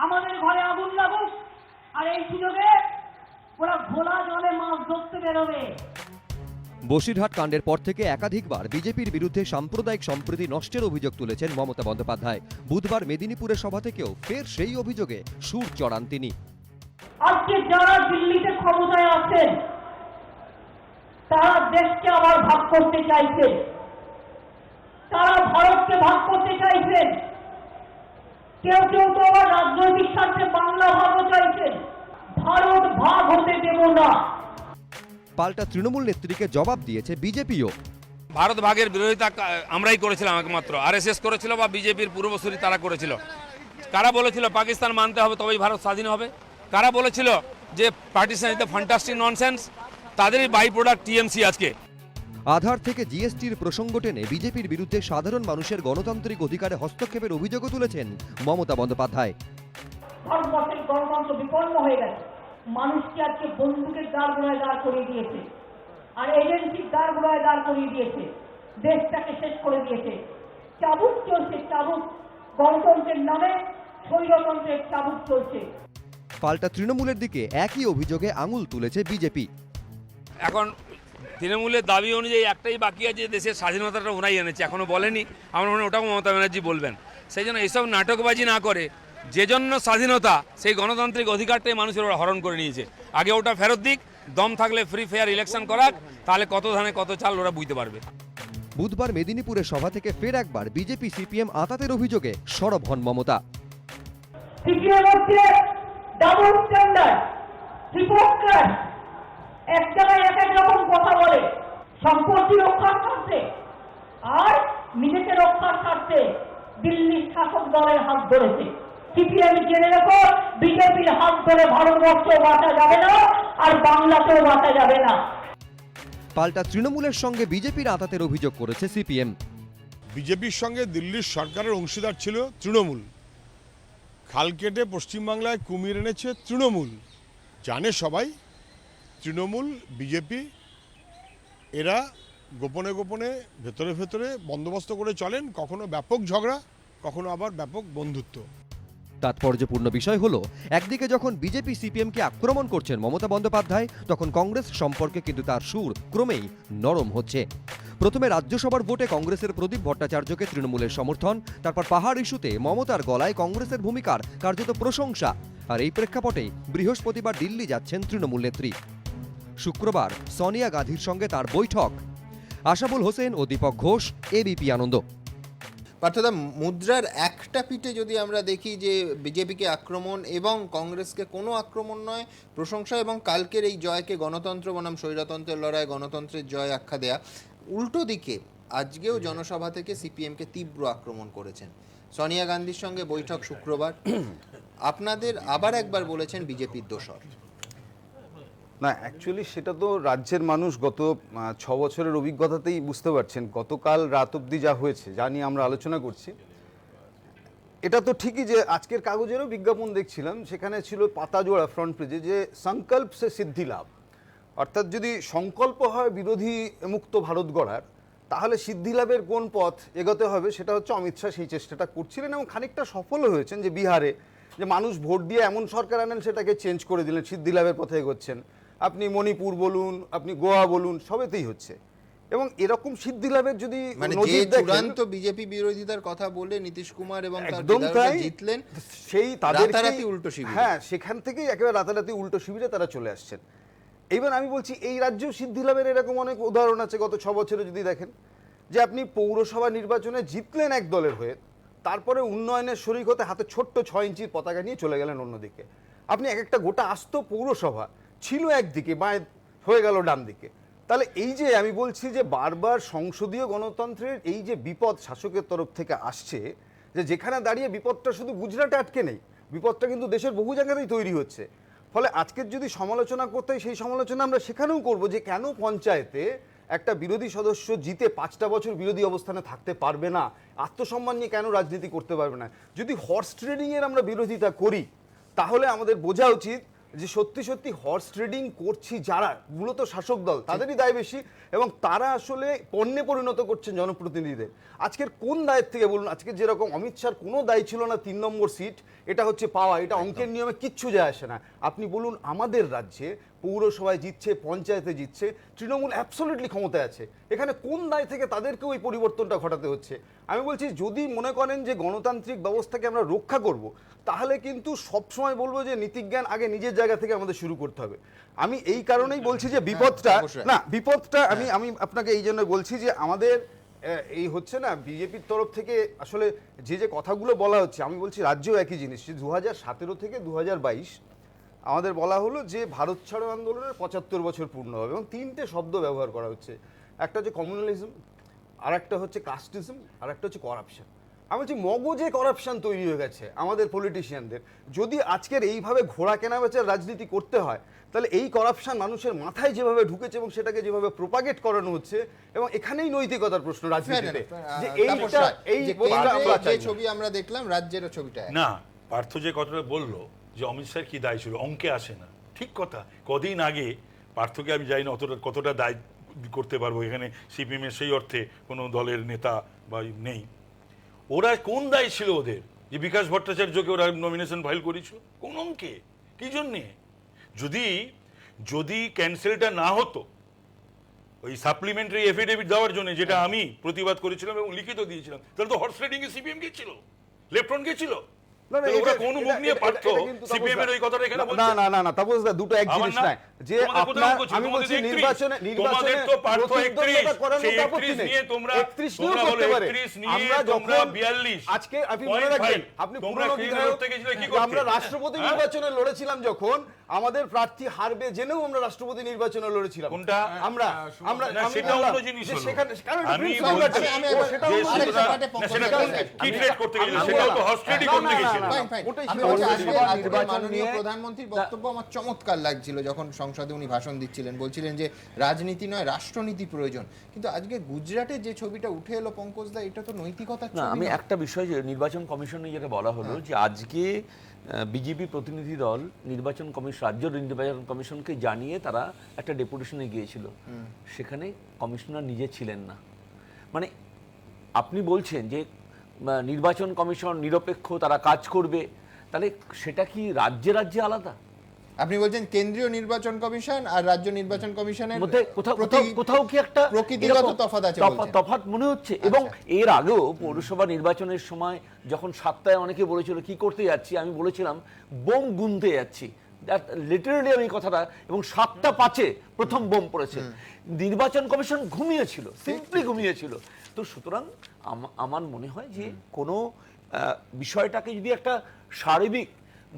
আমাদের ঘরে আগুন লাগুক, আর এই সুযোগে ওরা ঘোলা জলে মাছ ধরতে বেরোবে। বসিরহাট কাণ্ডের পর থেকে একাধিকবার বিজেপির বিরুদ্ধে সাম্প্রদায়িক সম্প্রীতি নষ্টের অভিযোগ তুলেছেন মমতা বন্দ্যোপাধ্যায়। বুধবার মেদিনীপুরের সভা থেকেও ফের সেই অভিযোগে সুর চড়ান তিনি। আজকে যারা দিল্লিতে ক্ষমতায় আছেন তারা দেশকে আবার ভাগ করতে চাইছেন, তারা ভারতকে ভাগ করতে চাইছেন, কেউ কেউ তো আবার রাজনৈতিক স্বার্থে বাংলা ভাগও চাইছেন। ভারত ভাগ হতে দেব না। পাল্টা তৃণমূল নেত্রীকে জবাব দিয়েছে বিজেপিও। ভারত ভাগের বিরোধিতা আমরাই করেছিলাম একমাত্র, আরএসএস করেছিল বা বিজেপির পূর্বসূরি তারা করেছিল। কারা বলেছিল পাকিস্তান মানতে হবে তবেই ভারত স্বাধীন হবে? কারা বলেছিল যে partition is the fantastic nonsense? তাদেরই বাই প্রোডাক্ট টিএমসি আজকে। আধার থেকে জিএসটির প্রসঙ্গ টেনে বিজেপির বিরুদ্ধে সাধারণ মানুষের গণতান্ত্রিক অধিকারে হস্তক্ষেপের অভিযোগও তুলেছেন মমতা বন্দ্যোপাধ্যায়। ভারতবর্ষের গণতন্ত্র বিপন্ন হয়ে গেছে, মানুষকে আজকে বন্দুকের দাঁড় দাঁড় করিয়ে দিয়েছে, আর এজেন্সির দাঁড় করিয়ে দিয়েছে, দেশটাকে শেষ করে দিয়েছে। চাবুক চলছে, চাবুক, গণতন্ত্রের নামে স্বৈরতন্ত্রের চাবুক চলছে। পাল্টা তৃণমূলের দিকে একই অভিযোগে আঙুল তুলেছে বিজেপি। এখন তৃণমূলের দাবি অনুযায়ী একটাই বাকি আছে, দেশের স্বাধীনতাটা ওনাই এনেছে, এখনো বলেনি। আমার মনে হয় ওটাও মমতা ব্যানার্জি বলবেন। সেই জন্য এইসব নাটকবাজি না করে, যে জন্য স্বাধীনতা সেই গণতান্ত্রিক অধিকারটাই মানুষের ওরা হরণ করে নিয়েছে, আগে ওটা ফেরত দিক, দম থাকলে ফ্রি ফেয়ার ইলেকশন করাক, তাহলে কত ধানে কত চাল ওরা বুঝতে পারবে। বুধবার মেদিনীপুরের সভা থেকে ফের একবার বিজেপি সিপিএম আঁতাতের অভিযোগে সরব হন মমতা। সিপিএম হচ্ছে ডাবল স্ট্যান্ডার্ড, হিপোক্রেট, এক জায়গায় এক এক রকম কথা বলে, সম্পত্তি রক্ষার স্বার্থে আর নিজেকে রক্ষার স্বার্থে দিল্লির শাসক দলের হাত ধরেছে। সিপিএম জেনে রেখো, বিজেপির হাত ধরে ভারতবর্ষ বাঁচা যাবে না, আর বাংলাতেও বাঁচা যাবে না। পাল্টা তৃণমূলের সঙ্গে বিজেপির আঁতাতের অভিযোগ করেছে সিপিএম। বিজেপির সঙ্গে দিল্লির সরকারের অংশীদার ছিল তৃণমূল, খাল কেটে পশ্চিমবাংলায় কুমির এনেছে তৃণমূল। জানে সবাই তৃণমূল বিজেপি এরা গোপনে গোপনে ভেতরে ভেতরে বন্দোবস্ত করে চলেন, কখনো ব্যাপক ঝগড়া, কখনো আবার ব্যাপক বন্ধুত্ব। তাৎপর্যপূর্ণ বিষয় হলো, একদিকে যখন বিজেপি সিপিএমকে আক্রমণ করছেন মমতা বন্দ্যোপাধ্যায়, তখন কংগ্রেস সম্পর্কে কিন্তু তার সুর ক্রমেই নরম হচ্ছে। প্রথমে রাজ্যসভার ভোটে কংগ্রেসের প্রদীপ ভট্টাচার্যকে তৃণমূলের সমর্থন, তারপর পাহাড় ইস্যুতে মমতার গলায় কংগ্রেসের ভূমিকার কার্যত প্রশংসা। আর এই প্রেক্ষাপটে বৃহস্পতিবার দিল্লি যাচ্ছেন তৃণমূল নেত্রী। শুক্রবার সোনিয়া গান্ধীর সঙ্গে তার বৈঠক। আশাবুল হোসেন ও দীপক ঘোষ, এবিপি আনন্দ। পার্থদা, মুদ্রার একটা পিঠে যদি আমরা দেখি যে বিজেপিকে আক্রমণ এবং কংগ্রেসকে কোনো আক্রমণ নয়, প্রশংসা, এবং কালকের এই জয়কে গণতন্ত্র বনাম স্বৈরতন্ত্রের লড়াই, গণতন্ত্রের জয় আখ্যা দেয়া। উল্টো দিকে আজকেও জনসভা থেকে সিপিএমকে তীব্র আক্রমণ করেছেন। সোনিয়া গান্ধীর সঙ্গে বৈঠক শুক্রবার, আপনাদের আবার একবার বলেছেন বিজেপির দোসর। না, অ্যাকচুয়ালি সেটা তো রাজ্যের মানুষ গত 6 বছরের অভিজ্ঞতাতেই বুঝতে পারছেন। গতকাল রাত অবধি যা হয়েছে, যা নিয়ে আমরা আলোচনা করছি, এটা তো ঠিকই যে আজকের কাগজেরও বিজ্ঞাপন দেখছিলাম, সেখানে ছিল পাতা জোড়া ফ্রন্ট পেজে যে সংকল্প সে সিদ্ধি লাভ, অর্থাৎ যদি সংকল্প হয় বিরোধী মুক্ত ভারত গড়ার, তাহলে সিদ্ধি লাভের কোন পথ এগোতে হবে সেটা হচ্ছে অমিত শাহ সেই চেষ্টাটা করছিলেন এবং খানিকটা সফলও হয়েছেন। যে বিহারে যে মানুষ ভোট দিয়ে এমন সরকার আনেন সেটাকে চেঞ্জ করে দিলেন, সিদ্ধি লাভের পথে এগোচ্ছেন। আপনি মণিপুর বলুন, আপনি গোয়া বলুন, সবেতেই হচ্ছে। এবং এরকম সিদ্ধি লাভের যদি মানে যে চূড়ান্ত বিজেপি বিরোধিতার কথা বলে নীতিশ কুমার এবং তার একদম তাই জিতলেন, সেই তাদের রাতারাতি উল্টো শিবির, হ্যাঁ, সেখান থেকেই একেবারে রাতারাতি উল্টো শিবিরে তারা চলে আসছেন। এইবার আমি বলছি এই রাজ্যেও সিদ্ধি লাভের এরকম অনেক উদাহরণ আছে। গত 6 বছরে যদি দেখেন যে আপনি পৌরসভা নির্বাচনে জিতলেন এক দলের হয়ে, তারপরে উন্নয়নের শরিক হতে হাতে ছোট্ট 6 ইঞ্চির পতাকা নিয়ে চলে গেলেন অন্যদিকে। আপনি এক একটা গোটা আস্ত পৌরসভা ছিল একদিকে, বাঁ হয়ে গেল ডান দিকে। তাহলে এই যে আমি বলছি যে বারবার সংসদীয় গণতন্ত্রের এই যে বিপদ শাসকের তরফ থেকে আসছে, যে যেখানে দাঁড়িয়ে বিপদটা শুধু গুজরাটে আটকে নেই, বিপদটা কিন্তু দেশের বহু জায়গাতেই তৈরি হচ্ছে। ফলে আজকের যদি সমালোচনা করতে হয়, সেই সমালোচনা আমরা সেখানেও করব যে কেন পঞ্চায়েতে একটা বিরোধী সদস্য জিতে 5টা বছর বিরোধী অবস্থানে থাকতে পারবে না, আত্মসম্মান নিয়ে কেন রাজনীতি করতে পারবে না। যদি হর্স ট্রেডিংয়ের আমরা বিরোধিতা করি, তাহলে আমাদের বোঝা উচিত যে সত্যি সত্যি হর্স ট্রেডিং করছি যারা মূলত শাসক দল, তাদেরই দায় বেশি, এবং তারা আসলে পণ্যে পরিণত করছেন জনপ্রতিনিধিদের। আজকের কোন দায়ের থেকে বলুন, আজকে যেরকম অমিত শাহর কোনো দায় ছিল না 3 নম্বর সিট, এটা হচ্ছে পাওয়া, এটা অঙ্কের নিয়মে কিচ্ছু যায় আসে না। আপনি বলুন আমাদের রাজ্যে পৌরসভায় জিতছে, পঞ্চায়েতে জিতছে, তৃণমূল অ্যাবসলিউটলি ক্ষমতায় আছে, এখানে কোন দায় থেকে তাদেরকেও এই পরিবর্তনটা ঘটাতে হচ্ছে? আমি বলছি যদি মনে করেন যে গণতান্ত্রিক ব্যবস্থাকে আমরা রক্ষা করব, তাহলে কিন্তু সবসময় বলবো যে নীতিজ্ঞান আগে নিজের জায়গা থেকে আমাদের শুরু করতে হবে। আমি এই কারণেই বলছি যে বিপদটা আমি আপনাকে এই জন্য বলছি যে আমাদের এই হচ্ছে না বিজেপির তরফ থেকে আসলে যে কথাগুলো বলা হচ্ছে, আমি বলছি রাজ্যেও একই জিনিস। 2017 থেকে 2022 আমাদের বলা হলো যে ভারত ছাড়ো আন্দোলনের 75 বছর পূর্ণ হবে, এবং 3টে শব্দ ব্যবহার করা হচ্ছে। একটা হচ্ছে কমিউনালিজম, আর একটা হচ্ছে কাস্টিজম, আর একটা হচ্ছে করাপশন। আমি বলছি মগজে করাপশন তৈরি হয়ে গেছে আমাদের পলিটিশিয়ানদের। যদি আজকের এইভাবে ঘোড়া কেনাবেচার রাজনীতি করতে হয়, তাহলে এই করাপশন মানুষের মাথায় যেভাবে ঢুকেছে এবং সেটাকে যেভাবে প্রোপাগেট করানো হচ্ছে, এবং এখানেই নৈতিকতার প্রশ্ন রাজনীতিতে, যে এই ছবি আমরা দেখলাম রাজ্যের ছবিটা না। পার্থ যে কথাটা বললো যে অমিত শাহ কি দায় ছিল, অঙ্কে আসে না, ঠিক কথা। কদিন আগে পার্থকে আমি জানি না কতটা দায় করতে পারবো, এখানে সিপিএম এর সেই অর্থে কোনো দলের নেতা বা নেই। ওরা কোন দায় ছিল ওদের যে বিকাশ ভট্টাচার্যকে ওরা নমিনেশন ফাইল করেছিল? কোন অঙ্কে, কি জন্যে? যদি ক্যান্সেলটা না হতো, ওই সাপ্লিমেন্টারি এফিডেভিট দেওয়ার জন্য, যেটা আমি প্রতিবাদ করেছিলাম এবং লিখিত দিয়েছিলাম, তাহলে তো হর্স ট্রেডিং এ সিপিএম গেছিল, লেফটন গেছিল। ওরা কোন মুখ নিয়ে পারত সিপিএম এর ওই কথাটা এখানে বলতে? না তাপসদা, দুটো এক জিনিস না। যে আমি বলছি নির্বাচনে তো পার্থ 31, সেই 31 নিয়ে তোমরা বলো 31 নিয়ে তোমরা 42। আজকে আপনি মনে রাখবেন, আপনি পুরনো বিধায়ক থেকে কি করতে, আমরা রাষ্ট্রপতি নির্বাচনে লড়েছিলাম যখন, আমাদের প্রার্থী হারবে জেনেও আমরা রাষ্ট্রপতি নির্বাচনে লড়েছিলাম। কোনটা? আমরা সেটা অন্য জিনিস হলো। আমি বলছি সেটা কি ট্রেড করতে গেছিল, সেটাও তো হর্স ট্রেডিং করতে গেছিল। মাননীয় প্রধানমন্ত্রীর বক্তব্য আমার চমৎকার লাগছিল যখন সংসদে উনি ভাষণ দিচ্ছিলেন, বলছিলেন যে রাজনীতি নয় রাষ্ট্রনীতি প্রয়োজন। কিন্তু আজকে গুজরাটে যে ছবিটা উঠে এলো পঙ্কজদা, এটা তো নৈতিকতার ছবি না। আমি একটা বিষয় যে নির্বাচন কমিশনে যেটা বলা হলো, যে আজকে বিজেপি প্রতিনিধি দল নির্বাচন কমিশন, রাজ্য নির্বাচন কমিশনকে জানিয়ে তারা একটা ডেপুটেশনে গিয়েছিল, সেখানে কমিশনার নিজে ছিলেন না। মানে আপনি বলছেন যে নির্বাচন কমিশন নিরপেক্ষ, তারা কাজ করবে, তাহলে সেটা কি রাজ্যে রাজ্যে আলাদা? আপনি বলছেন কেন্দ্রীয় নির্বাচন কমিশন আর রাজ্য নির্বাচন কমিশনের মধ্যে কোথাও কি একটা প্রকৃতিগত তফাৎ আছে, তফাৎ মনে হচ্ছে। এবং এর আগেও পৌরসভা নির্বাচনের সময় যখন 7টায় অনেকে বলেছিল কি করতে যাচ্ছি, আমি বলেছিলাম বোম গুনতে যাচ্ছি, লিটারালি আমি কথাটা, এবং 7:05 প্রথম বোম পড়েছে। নির্বাচন কমিশন ঘুমিয়েছিল, সিম্পলি ঘুমিয়েছিল। তো সুতরাং আমার মনে হয় যে কোনো বিষয়টাকে যদি একটা সার্বিক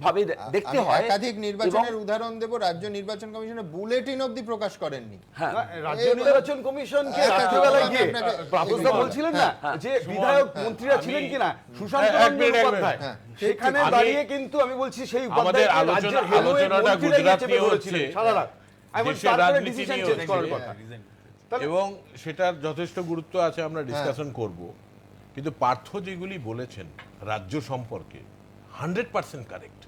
ভাবে দেখতে হয়, একাধিক নির্বাচনের উদাহরণ দেব। রাজ্য নির্বাচন কমিশনের বুলেটিন অবধি প্রকাশ করেননি। হ্যাঁ, রাজ্য নির্বাচন কমিশনকে রাত্রিবেলায় গিয়ে প্রফেসর বলছিলেন না যে বিধায়ক মন্ত্রীরা ছিলেন কিনা, সুশান্ত বন্দ্যোপাধ্যায় সেখানে দাঁড়িয়ে কিন্তু আমি বলছি সেই আমাদের আলোচনাটা গুজরাট নিয়ে হচ্ছে। সারা রাত দেশের রাজনীতি নিয়ে হচ্ছে এবং সেটার যথেষ্ট গুরুত্ব আছে, আমরা ডিসকাশন করব। কিন্তু পার্থ যেগুলি বলেছেন রাজ্য সম্পর্কে 100% কারেক্ট,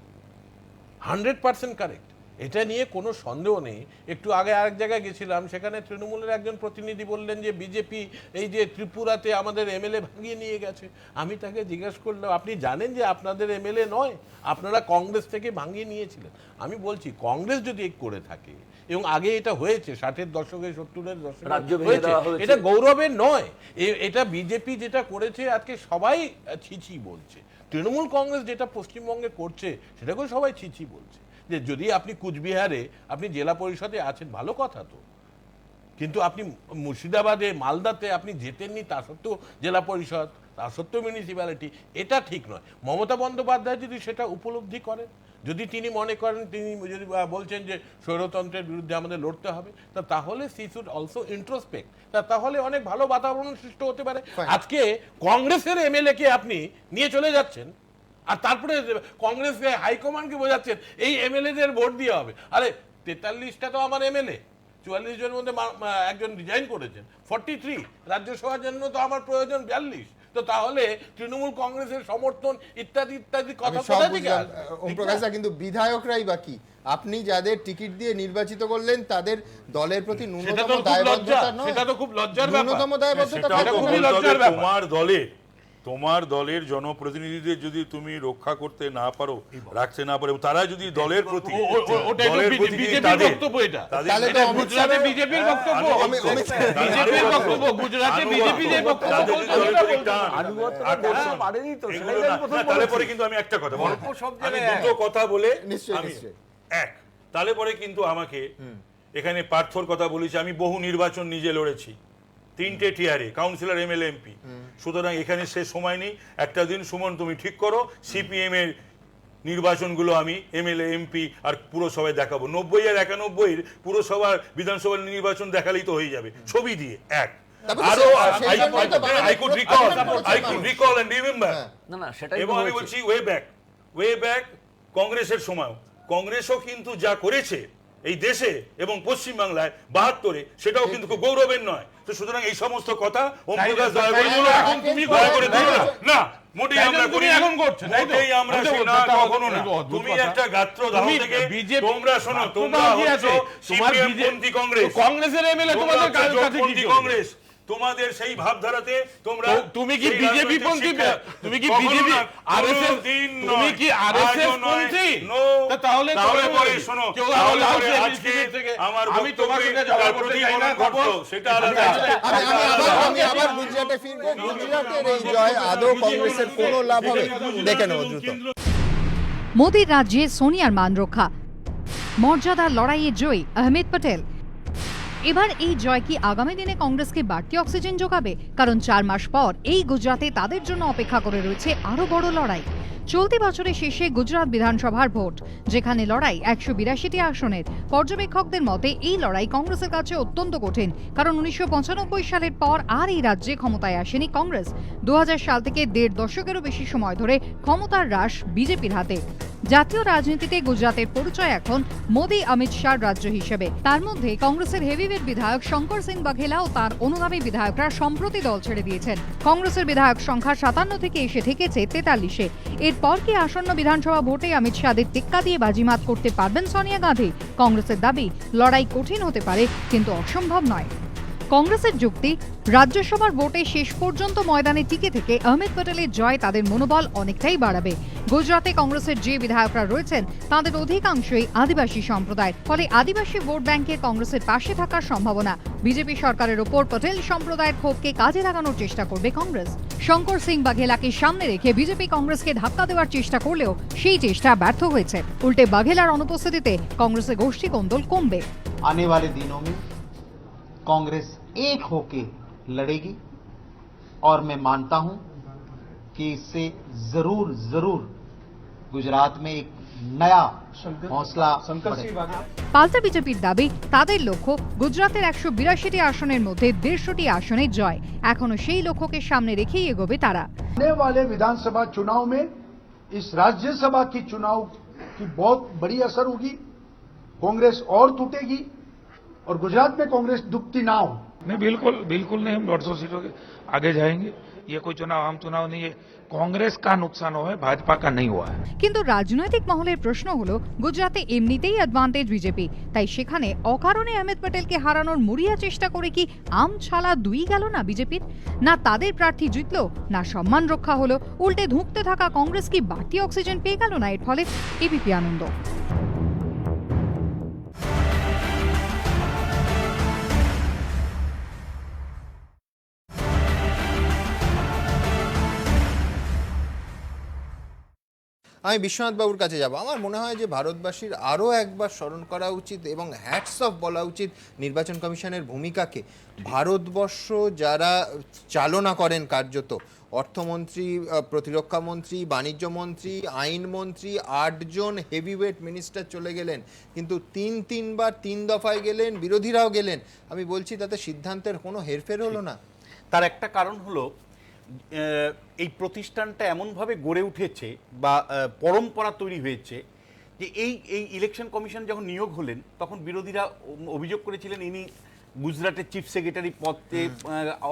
100% কারেক্ট, এটা নিয়ে কোনো সন্দেহ নেই। একটু আগে আরেক জায়গায় গেছিলাম, সেখানে তৃণমূলের একজন প্রতিনিধি বললেন যে বিজেপি এই যে ত্রিপুরাতে আমাদের এমএলএ ভাঙিয়ে নিয়ে গেছে। আমি তাকে জিজ্ঞেস করলাম, আপনি জানেন যে আপনাদের এমএলএ নয়, আপনারা কংগ্রেস থেকে ভাঙিয়ে নিয়েছিলেন। আমি বলছি কংগ্রেস যদি করে থাকে, এবং আগে এটা হয়েছে 60-এর দশকে 70-এর দশকে হয়েছে, এটা গৌরবের নয়। এটা বিজেপি যেটা করেছে আজকে সবাই ছিছি বলছে। তৃণমূল কংগ্রেস যেটা পশ্চিমবঙ্গে করছে সেটাকেও সবাই ছিছি বলছে। যে যদি আপনি কুচবিহারে আপনি জেলা পরিষদে আছেন, ভালো কথা তো, কিন্তু আপনি মুর্শিদাবাদে মালদাতে আপনি যেতেননি, তা সত্ত্বেও জেলা পরিষদ, তা সত্ত্বেও মিউনিসিপ্যালিটি, এটা ঠিক নয়। মমতা বন্দ্যোপাধ্যায় যদি সেটা উপলব্ধি করেন, যদি তিনি মনে করেন, তিনি যদি বলছেন যে স্বৈরতন্ত্রের বিরুদ্ধে আমাদের লড়তে হবে, তাহলে সি শুড অলসো ইন্ট্রোস্পেক্ট, তাহলে অনেক ভালো বাতাবরণ সৃষ্টি হতে পারে। আজকে কংগ্রেসের এমএলএ কে আপনি নিয়ে চলে যাচ্ছেন, আর তারপরে কংগ্রেস হাইকমান্ডকে বোঝাচ্ছেন এই এমএলএদের ভোট দিয়ে হবে। আরে 43টা তো আমার এমএলএ, 44 জনের মধ্যে একজন রিজাইন করেছেন, 43 রাজ্যসভার জন্য তো আমার প্রয়োজন 42। তো তাহলে তৃণমূল কংগ্রেসের সমর্থন ইত্যাদি ইত্যাদি কথা কোথা থেকে আসবে? ওম প্রকাশ দা, কিন্তু বিধায়করাই বাকি, আপনি যাদের টিকিট দিয়ে নির্বাচিত করলেন তাদের দলের প্রতি ন্যূনতম দায়বদ্ধতা নয়? সেটা তো খুব লজ্জার ব্যাপার। ন্যূনতম দায়বদ্ধতা খুবই লজ্জার ব্যাপার। তোমার দলের জনপ্রতিনিধিদের যদি তুমি রক্ষা করতে না পারো, রাখতে না পারো, তারা যদি দলের প্রতি তাহলে কিন্তু আমি একটা কথা বলবো, আমি দুটো কথা বলে তাহলে পরে কিন্তু আমাকে এখানে পার্থর কথা বলেছি, আমি বহু নির্বাচন নিজে লড়েছি, 3টে টিয়ারে কাউন্সিলর, এমএলএ, এমপি। সুতরাং এখানে সে সময় নেই। একটা দিন সুমন তুমি ঠিক করো, সিপিএম এর নির্বাচনগুলো আমি এমএলএ, এমপি আর পুরসভায় দেখাবো। 90 আর 91 পুরসভার বিধানসভার নির্বাচন দেখালেই তো হয়ে যাবে ছবি দিয়ে। এবং আমি বলছি ওয়ে ব্যাক কংগ্রেসের সময়, কংগ্রেসও কিন্তু যা করেছে এই দেশে এবং পশ্চিমবাংলায় 72-এ, সেটাও কিন্তু খুব গৌরবের নয়। তো সুতরাং এই সমস্ত কথা ওম প্রকাশ দয়া করে না, মোটেই আমরা করি, মোটেই আমরা না, কখনো না। তুমি একটা গাত্র দাও থেকে তোমরা শোনো, তোমরা হচ্ছে সিপিএম পন্থী কংগ্রেস, কংগ্রেসের এমএলএ তোমাদের কাছে কি কংগ্রেস, তোমাদের সেই ভাবধারাতে তোমরা, তুমি কি বিজেপি পন্থী, তুমি কি বিজেপি আরএসএস, তুমি কি আরএসএস পন্থী? তাহলে পরে শোনো, আজকে আমার আমি তোমার সঙ্গে ঝগড়া করতে চাই না, সেটা আলাদা। আমি আবার গুজরাটে ফিরবো। গুজরাটের এই জয় আদৌ কংগ্রেসের কোনো লাভ হবে? দেখে নেব দ্রুত। মোদির রাজ্যে সোনিয়ার মান রক্ষা, মর্যাদার লড়াইয়ে জয়ী আহমেদ প্যাটেল। এবার এই জয় কি আগামী দিনে কংগ্রেসকে বাড়তি অক্সিজেন যোগাবে? কারণ 4 মাস পর এই গুজরাটে তাদের জন্য অপেক্ষা করে রয়েছে আরো বড় লড়াই। চলতি বছরের শেষে গুজরাট বিধানসভার ভোট, যেখানে লড়াই 182টি আসনের। পর্যবেক্ষকদের মতে এই লড়াই কংগ্রেসের কাছে অত্যন্ত কঠিন, কারণ 1995 সালের পর আর এই রাজ্যে ক্ষমতায় আসেনি কংগ্রেস। 2000 সাল থেকে 1.5 দশকেরও বেশি সময় ধরে ক্ষমতার রাশ বিজেপির হাতে। জাতীয় রাজনীতিতে গুজরাটের পরিচয় এখন মোদি অমিত শাহ রাজ্য হিসেবে। তার মধ্যে কংগ্রেসের হেভিওয়েট বিধায়ক শঙ্কর সিং বাঘেলা ও তার অনুগামী বিধায়করা সম্প্রতি দল ছেড়ে দিয়েছেন। কংগ্রেসের বিধায়ক সংখ্যা 57 থেকে এসে ঠেকেছে 43-এ। এরপর কি আসন্ন বিধানসভা ভোটে অমিত শাহদের টেক্কা দিয়ে বাজিমাত করতে পারবেন সোনিয়া গান্ধী? কংগ্রেসের দাবি, লড়াই কঠিন হতে পারে কিন্তু অসম্ভব নয়। কংগ্রেসের যুক্তি, রাজ্যসভার ভোটে শেষ পর্যন্ত ময়দানে টিকে থেকে আহমেদ প্যাটেলের জয় তাদের মনোবল অনেকটাই বাড়াবে। গুজরাটে কংগ্রেসের যে বিধায়করা রয়েছেন তাদের অধিকাংশই আদিবাসী সম্প্রদায়, ফলে আদিবাসী ভোট ব্যাংকের কংগ্রেসের পাশে থাকার সম্ভাবনা। বিজেপি সরকারের ওপর প্যাটেল সম্প্রদায়ের ক্ষোভকে কাজে লাগানোর চেষ্টা করবে কংগ্রেস। শঙ্কর সিং বাঘেলাকে সামনে রেখে বিজেপি কংগ্রেসকে ধাক্কা দেওয়ার চেষ্টা করলেও সেই চেষ্টা ব্যর্থ হয়েছে। উল্টে বাঘেলার অনুপস্থিতিতে কংগ্রেসের গোষ্ঠী কোন্দল কমবে। आने वाले दिनों में कांग्रेस एक होके लड़ेगी और मैं मानता हूं कि इससे जरूर गुजरात में एक नया हौसला बढ़ेगा। পাল্টা বিজেপির দাবি, তাদের লক্ষ্য গুজরাটের 182টি আসনের মধ্যে 150টি আসনে জয়। এখনো সেই লক্ষ্যকে সামনে রেখেই এগোবে তারা। आने वाले विधानसभा चुनाव में इस राज्यसभा की चुनाव की बहुत बड़ी असर होगी। कांग्रेस और टूटेगी, और गुजरात में कांग्रेस डूबती ना हो। नहीं, बिल्कुल बिल्कुल नहीं, हम 150 सीटों के आगे जाएंगे। ये कोई चुनाव आम चुनाव नहीं है, कांग्रेस का नुकसान हुआ है, भाजपा का नहीं हुआ है। কিন্তু রাজনৈতিক মহলের প্রশ্ন হলো গুজরাটে এমনিতেই অ্যাডভান্টেজ বিজেপি, তাই সেখানে অকারণে আহমেদ প্যাটেলকে হারানোর মরিয়া চেষ্টা করে কি আম ছালা দুই গেল না বিজেপির? না তাদের প্রার্থী জিতলো, না সম্মান রক্ষা হলো, উল্টে ধুঁকতে থাকা কংগ্রেস কি বাড়তি অক্সিজেন পেয়ে গেল না এর ফলে? এবিপি আনন্দ। আমি বিশ্বনাথ বাবুর কাছে যাব। আমার মনে হয় যে ভারতবাসীর আরও একবার স্মরণ করা উচিত এবং হ্যাটস অফ বলা উচিত নির্বাচন কমিশনের ভূমিকাকে। ভারতবর্ষ যারা চালনা করেন কার্যত, অর্থমন্ত্রী, প্রতিরক্ষা মন্ত্রী, বাণিজ্য মন্ত্রী, আইনমন্ত্রী, 8 জন হেভিওয়েট মিনিস্টার চলে গেলেন, কিন্তু তিনবার 3 দফায় গেলেন, বিরোধীরাও গেলেন। আমি বলছি তাতে সিদ্ধান্তের কোনো হেরফের হলো না। তার একটা কারণ হলো এই প্রতিষ্ঠানটা এমনভাবে গড়ে উঠেছে বা পরম্পরা তৈরি হয়েছে যে এই ইলেকশন কমিশন যখন নিয়োগ হলেন তখন বিরোধীরা অভিযোগ করেছিলেন ইনি গুজরাটের চিফ সেক্রেটারি পদে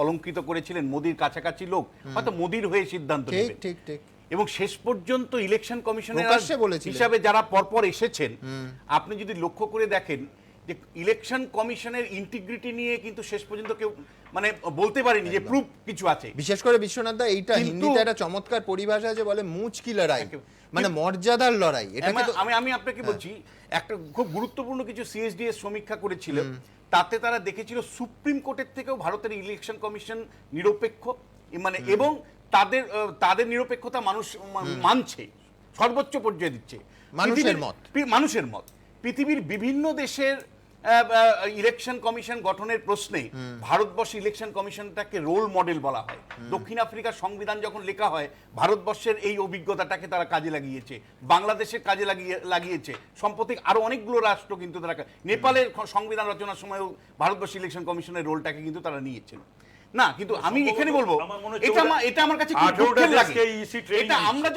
অলঙ্কৃত করেছিলেন, মোদির কাছাকাছি লোক, হয়তো মোদির হয়ে সিদ্ধান্ত নেবেন। ঠিক ঠিক। এবং শেষ পর্যন্ত ইলেকশন কমিশনের বলেছিলেন হিসাবে যারা পরপর এসেছেন, আপনি যদি লক্ষ্য করে দেখেন যে ইলেকশন কমিশনের ইন্টিগ্রিটি নিয়ে কিন্তু শেষ পর্যন্ত কেউ মানে বলতে পারেনি যে প্রুফ কিছু আছে। বিশেষ করে বিশ্বনাথ দা, এইটা হিন্দিতে একটা চমৎকার পরিভাষা আছে, বলে মুচ কি লড়াই, মানে মর্যাদার লড়াই। এটা আমি আপনাকে বলছি, একটা খুব গুরুত্বপূর্ণ কিছু সিএসডিএস সমীক্ষা করেছিল, তাতে তারা দেখেছিল সুপ্রিম কোর্টের থেকেও ভারতের ইলেকশন কমিশন নিরপেক্ষ, মানে এবং তাদের নিরপেক্ষতা মানুষ মানছে, সর্বোচ্চ পর্যায়ে দিচ্ছে। মানুষের মত পৃথিবীর বিভিন্ন দেশের ইলেকশন কমিশন গঠনের প্রশ্নে ভারতবর্ষের ইলেকশন কমিশনটাকে রোল মডেল বলা হয়। দক্ষিণ আফ্রিকার সংবিধান যখন লেখা হয়, ভারতবর্ষের এই অভিজ্ঞতাটাকে তারা কাজে লাগিয়েছে, বাংলাদেশের কাজে লাগিয়েছে, সম্প্রতি আরো অনেকগুলো রাষ্ট্র কিন্তু তারা, নেপালের সংবিধান রচনার সময়ও ভারতবর্ষের ইলেকশন কমিশনের রোলটাকে কিন্তু তারা নিয়েছেন। না, কিন্তু আমি এখানে বলবো এটা আমার কাছে খুব দুঃখের লাগে। এটা আমরা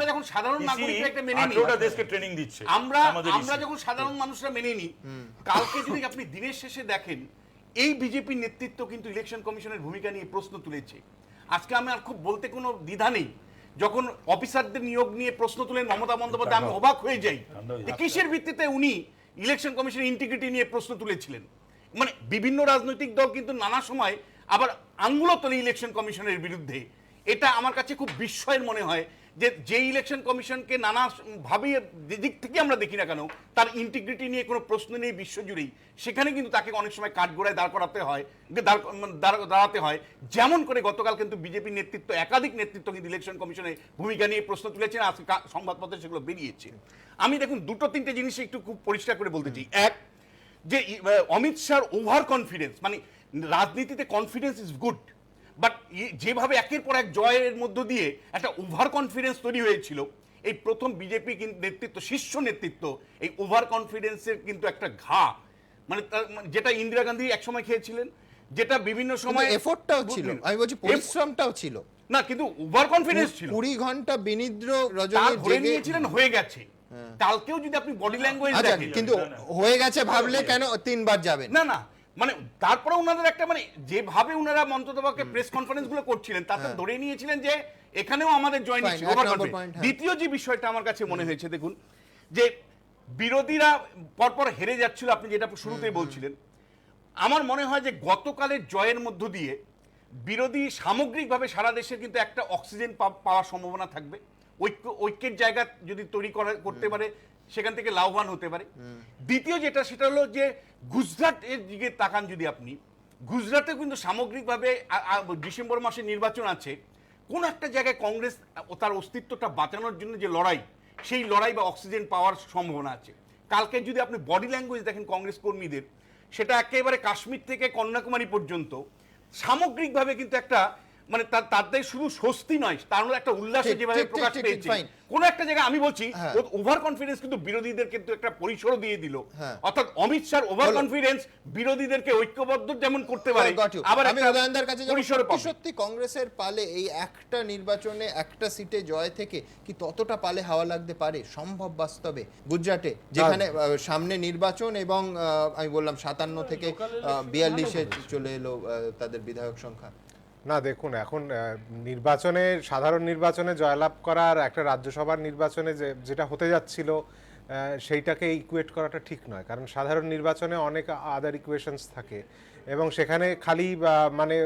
যখন সাধারণ নাগরিকরা একটা মেনে নিই, আমরা যখন সাধারণ মানুষরা মেনে নিই, কালকে যদি আপনি দিনের শেষে দেখেন এই বিজেপির নেতৃত্ব কিন্তু ইলেকশন কমিশনের ভূমিকা নিয়ে প্রশ্ন তুলেছে। আজকে আমার খুব বলতে কোনো দ্বিধা নেই, যখন অফিসারদের নিয়োগ নিয়ে প্রশ্ন তুলেন মমতা বন্দ্যোপাধ্যায়, আমি অবাক হয়ে যাই যে কিসের ভিত্তিতে উনি ইলেকশন কমিশনের ইন্টিগ্রিটি নিয়ে প্রশ্ন তুলেছিলেন। মানে বিভিন্ন রাজনৈতিক দল কিন্তু নানা সময় আবার আঙ্গুলও তোলে ইলেকশন কমিশনের বিরুদ্ধে। এটা আমার কাছে খুব বিস্ময়ের মনে হয় যে ইলেকশন কমিশনকে নানাভাবে দিক থেকে আমরা দেখি না কেন, তার ইন্টিগ্রিটি নিয়ে কোনো প্রশ্ন নেই বিশ্বজুড়েই, সেখানে কিন্তু তাকে অনেক সময় কাঠগড়ায় দাঁড়াতে হয়। যেমন করে গতকাল কিন্তু বিজেপির নেতৃত্ব, একাধিক নেতৃত্ব কিন্তু ইলেকশন কমিশনের ভূমিকা নিয়ে প্রশ্ন তুলেছেন, আজকে সংবাদপত্রে সেগুলো বেরিয়েছে। আমি দেখুন 2-3টে জিনিস একটু খুব পরিষ্কার করে বলতে চাই। এক, যে অমিত শাহর ওভার কনফিডেন্স, মানে রাজনীতিতে কনফিডেন্স ইজ গুড, বাট যেভাবে একের পর এক জয়ের মধ্য দিয়ে একটা ওভার কনফিডেন্স তৈরি হয়েছিল, এই প্রথম বিজেপি নেতৃত্ব, শীর্ষ নেতৃত্ব এই ওভার কনফিডেন্সের কিন্তু একটা ঘা, মানে যেটা ইন্দিরা গান্ধী একসময় খেয়েছিলেন, যেটা বিভিন্ন সময় এফোর্টটাও ছিল, আমি বলছি পরিশ্রমটাও ছিল না, কিন্তু ওভার কনফিডেন্স ছিল। 20 ঘন্টা বিনিদ্র রজনী ধরে নিয়েছিলেন, হয়ে গেছে। কালকেও যদি আপনি বডি ল্যাঙ্গুয়েজ দেখেন, কিন্তু হয়ে গেছে ভাবলে কেন 3 বার যাবেন না, মানে তারপরে ওনাদের একটা, মানে যেভাবে ওনারা মন্তব্যকে প্রেস কনফারেন্স গুলো করছিলেন, তাতে ধরে নিয়েছিলেন যে এখানেও আমাদের জয়েন ছিল। দ্বিতীয় যে বিষয়টা আমার কাছে মনে হয়েছে, দেখুন যে বিরোধীরা পরপর হেরে যাচ্ছিল, আপনি যেটা শুরুতেই বলছিলেন, আমার মনে হয় যে গতকালের জয়ের মধ্য দিয়ে বিরোধী সামগ্রিকভাবে সারা দেশের কিন্তু একটা অক্সিজেন পাওয়ার সম্ভাবনা থাকবে। ঐক্যের জায়গা যদি তৈরি করতে পারে, সেখান থেকে লাভবান হতে পারে। দ্বিতীয় যেটা, সেটা হলো যে গুজরাটের দিকে তাকান যদি আপনি, গুজরাটে কিন্তু সামগ্রিকভাবে ডিসেম্বর মাসে নির্বাচন আছে, কোন একটা জায়গায় কংগ্রেস তার অস্তিত্বটা বাঁচানোর জন্য যে লড়াই, সেই লড়াই বা অক্সিজেন পাওয়ার সম্ভাবনা আছে। কালকে যদি আপনি বডি ল্যাঙ্গুয়েজ দেখেন কংগ্রেস কর্মীদের, সেটা একেবারে কাশ্মীর থেকে কন্যাকুমারী পর্যন্ত সামগ্রিকভাবে কিন্তু একটা মানে তাদের শুধু স্বস্তি নয়, তার মধ্যে একটা উল্লাসে ঠিক, যেভাবে ঠিক, প্রকাশ ঠিক, পেয়েছে fine. কোন একটা জায়গায় আমি বলছি ওভার কনফিডেন্স কিন্তু বিরোধীদের কিন্তু একটা পরিসরও দিয়ে দিল। অর্থাৎ অমিত শাহর ওভার কনফিডেন্স বিরোধীদেরকে ঐক্যবদ্ধ যেমন করতে পারে, আবার আমি একটা উদয়নদার কাছে যাব, পরিসরে পাবে। সত্যি কংগ্রেসের পালে এই একটা নির্বাচনে একটা সিটে জয় থেকে কি ততটা পালে হাওয়া লাগতে পারে সম্ভব বাস্তবে গুজরাটে, যেখানে সামনে নির্বাচন এবং আমি বললাম 57 থেকে 42-এ চলে এলো তাদের বিধায়ক সংখ্যা? না দেখুন, এখন নির্বাচনে, সাধারণ নির্বাচনে জয়লাভ করার একটা রাজ্যসভার নির্বাচনে যেটা হতে যাচ্ছিল সেইটাকে ইকুয়েট করাটা ঠিক নয়, কারণ সাধারণ নির্বাচনে অনেক আদার ইকুয়েশনস থাকে এবং সেখানে খালি মানে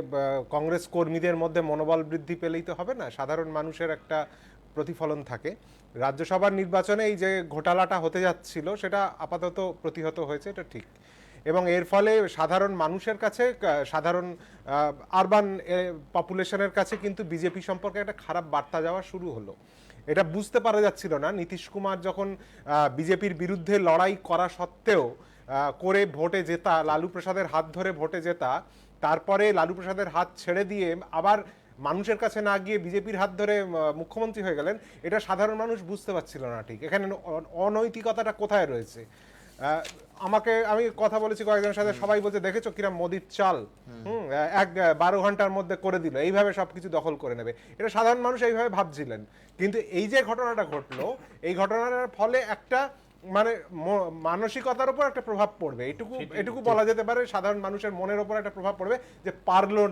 কংগ্রেস কর্মীদের মধ্যে মনোবল বৃদ্ধি পেলেই তো হবে না, সাধারণ মানুষের একটা প্রতিফলন থাকে। রাজ্যসভার নির্বাচনে এই যে ঘোটালাটা হতে যাচ্ছিল সেটা আপাতত প্রতিহত হয়েছে, এটা ঠিক, এবং এর ফলে সাধারণ মানুষের কাছে, সাধারণ আরবান পপুলেশনের কাছে কিন্তু বিজেপি সম্পর্কে একটা খারাপ বার্তা যাওয়া শুরু হলো। এটা বুঝতে পারা যাচ্ছিল না নীতিশ কুমার যখন বিজেপির বিরুদ্ধে লড়াই করা সত্ত্বেও করে ভোটে জেতা, লালু প্রসাদের হাত ধরে ভোটে জেতা, তারপরে লালু প্রসাদের হাত ছেড়ে দিয়ে আবার মানুষের কাছে না গিয়ে বিজেপির হাত ধরে মুখ্যমন্ত্রী হয়ে গেলেন, এটা সাধারণ মানুষ বুঝতে পারছিল না ঠিক এখানে অনৈতিকতাটা কোথায় রয়েছে। আমি কথা বলেছি কয়েকজনের সাথে, সবাই বলছে দেখেছো কিরম মোদির চাল, 12 ঘন্টার মধ্যে করে দিল, এইভাবে সবকিছু দখল করে নেবে, এটা সাধারণ মানুষ এইভাবে ভাবছিলেন। কিন্তু এই যে ঘটনাটা ঘটলো, এই ঘটনাটার ফলে একটা মানে মানসিকতার উপর একটা প্রভাব পড়বে, এটুকু বলা যেতে পারে, সাধারণ মানুষের মনের উপর একটা প্রভাব পড়বে যে পারলো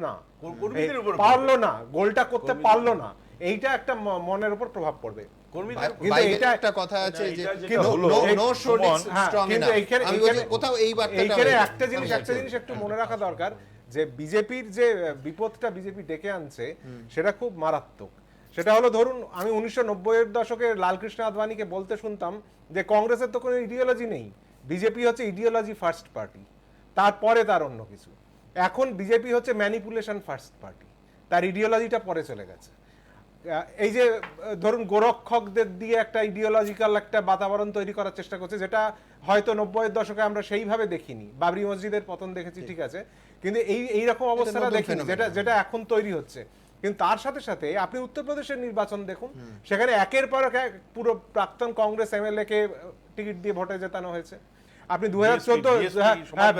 না গোলটা করতে পারলো না, এইটা একটা মনের উপর প্রভাব পড়বে। একটা কথা আছে যে একটা জিনিস একটু মনে রাখা দরকার, যে বিজেপির যে বিপদটা বিজেপি ডেকে আনছে সেটা খুব মারাত্মক। সেটা হলো, ধরুন আমি 1990-এর দশকে লালকৃষ্ণ আদবানিকে বলতে শুনতাম যে কংগ্রেসের তো কোনো ইডিওলজি নেই, বিজেপি হচ্ছে ইডিওলজি ফার্স্ট পার্টি, তারপরে তার অন্য কিছু। এখন বিজেপি হচ্ছে ম্যানিপুলেশন ফার্স্ট পার্টি, তার ইডিওলজিটা পরে চলে গেছে। এই যে ধরুন গোরক্ষকদের দিয়ে একটা ইডিওলজিক্যাল একটা বাতাবরণ তৈরি করার চেষ্টা করছে, যেটা হয়তো 90-এর দশকে আমরা সেইভাবে দেখিনি, বাবরি মসজিদের পতন দেখেছি ঠিক আছে, কিন্তু এইরকম অবস্থাটা দেখিনি যেটা এখন তৈরি হচ্ছে। কিন্তু তার সাথে সাথে আপনি উত্তরপ্রদেশের নির্বাচন দেখুন, সেখানে একের পর এক পুরো প্রাক্তন কংগ্রেস এমএলএ কে টিকিট দিয়ে ভোটে জেতানো হয়েছে। আপনি 2014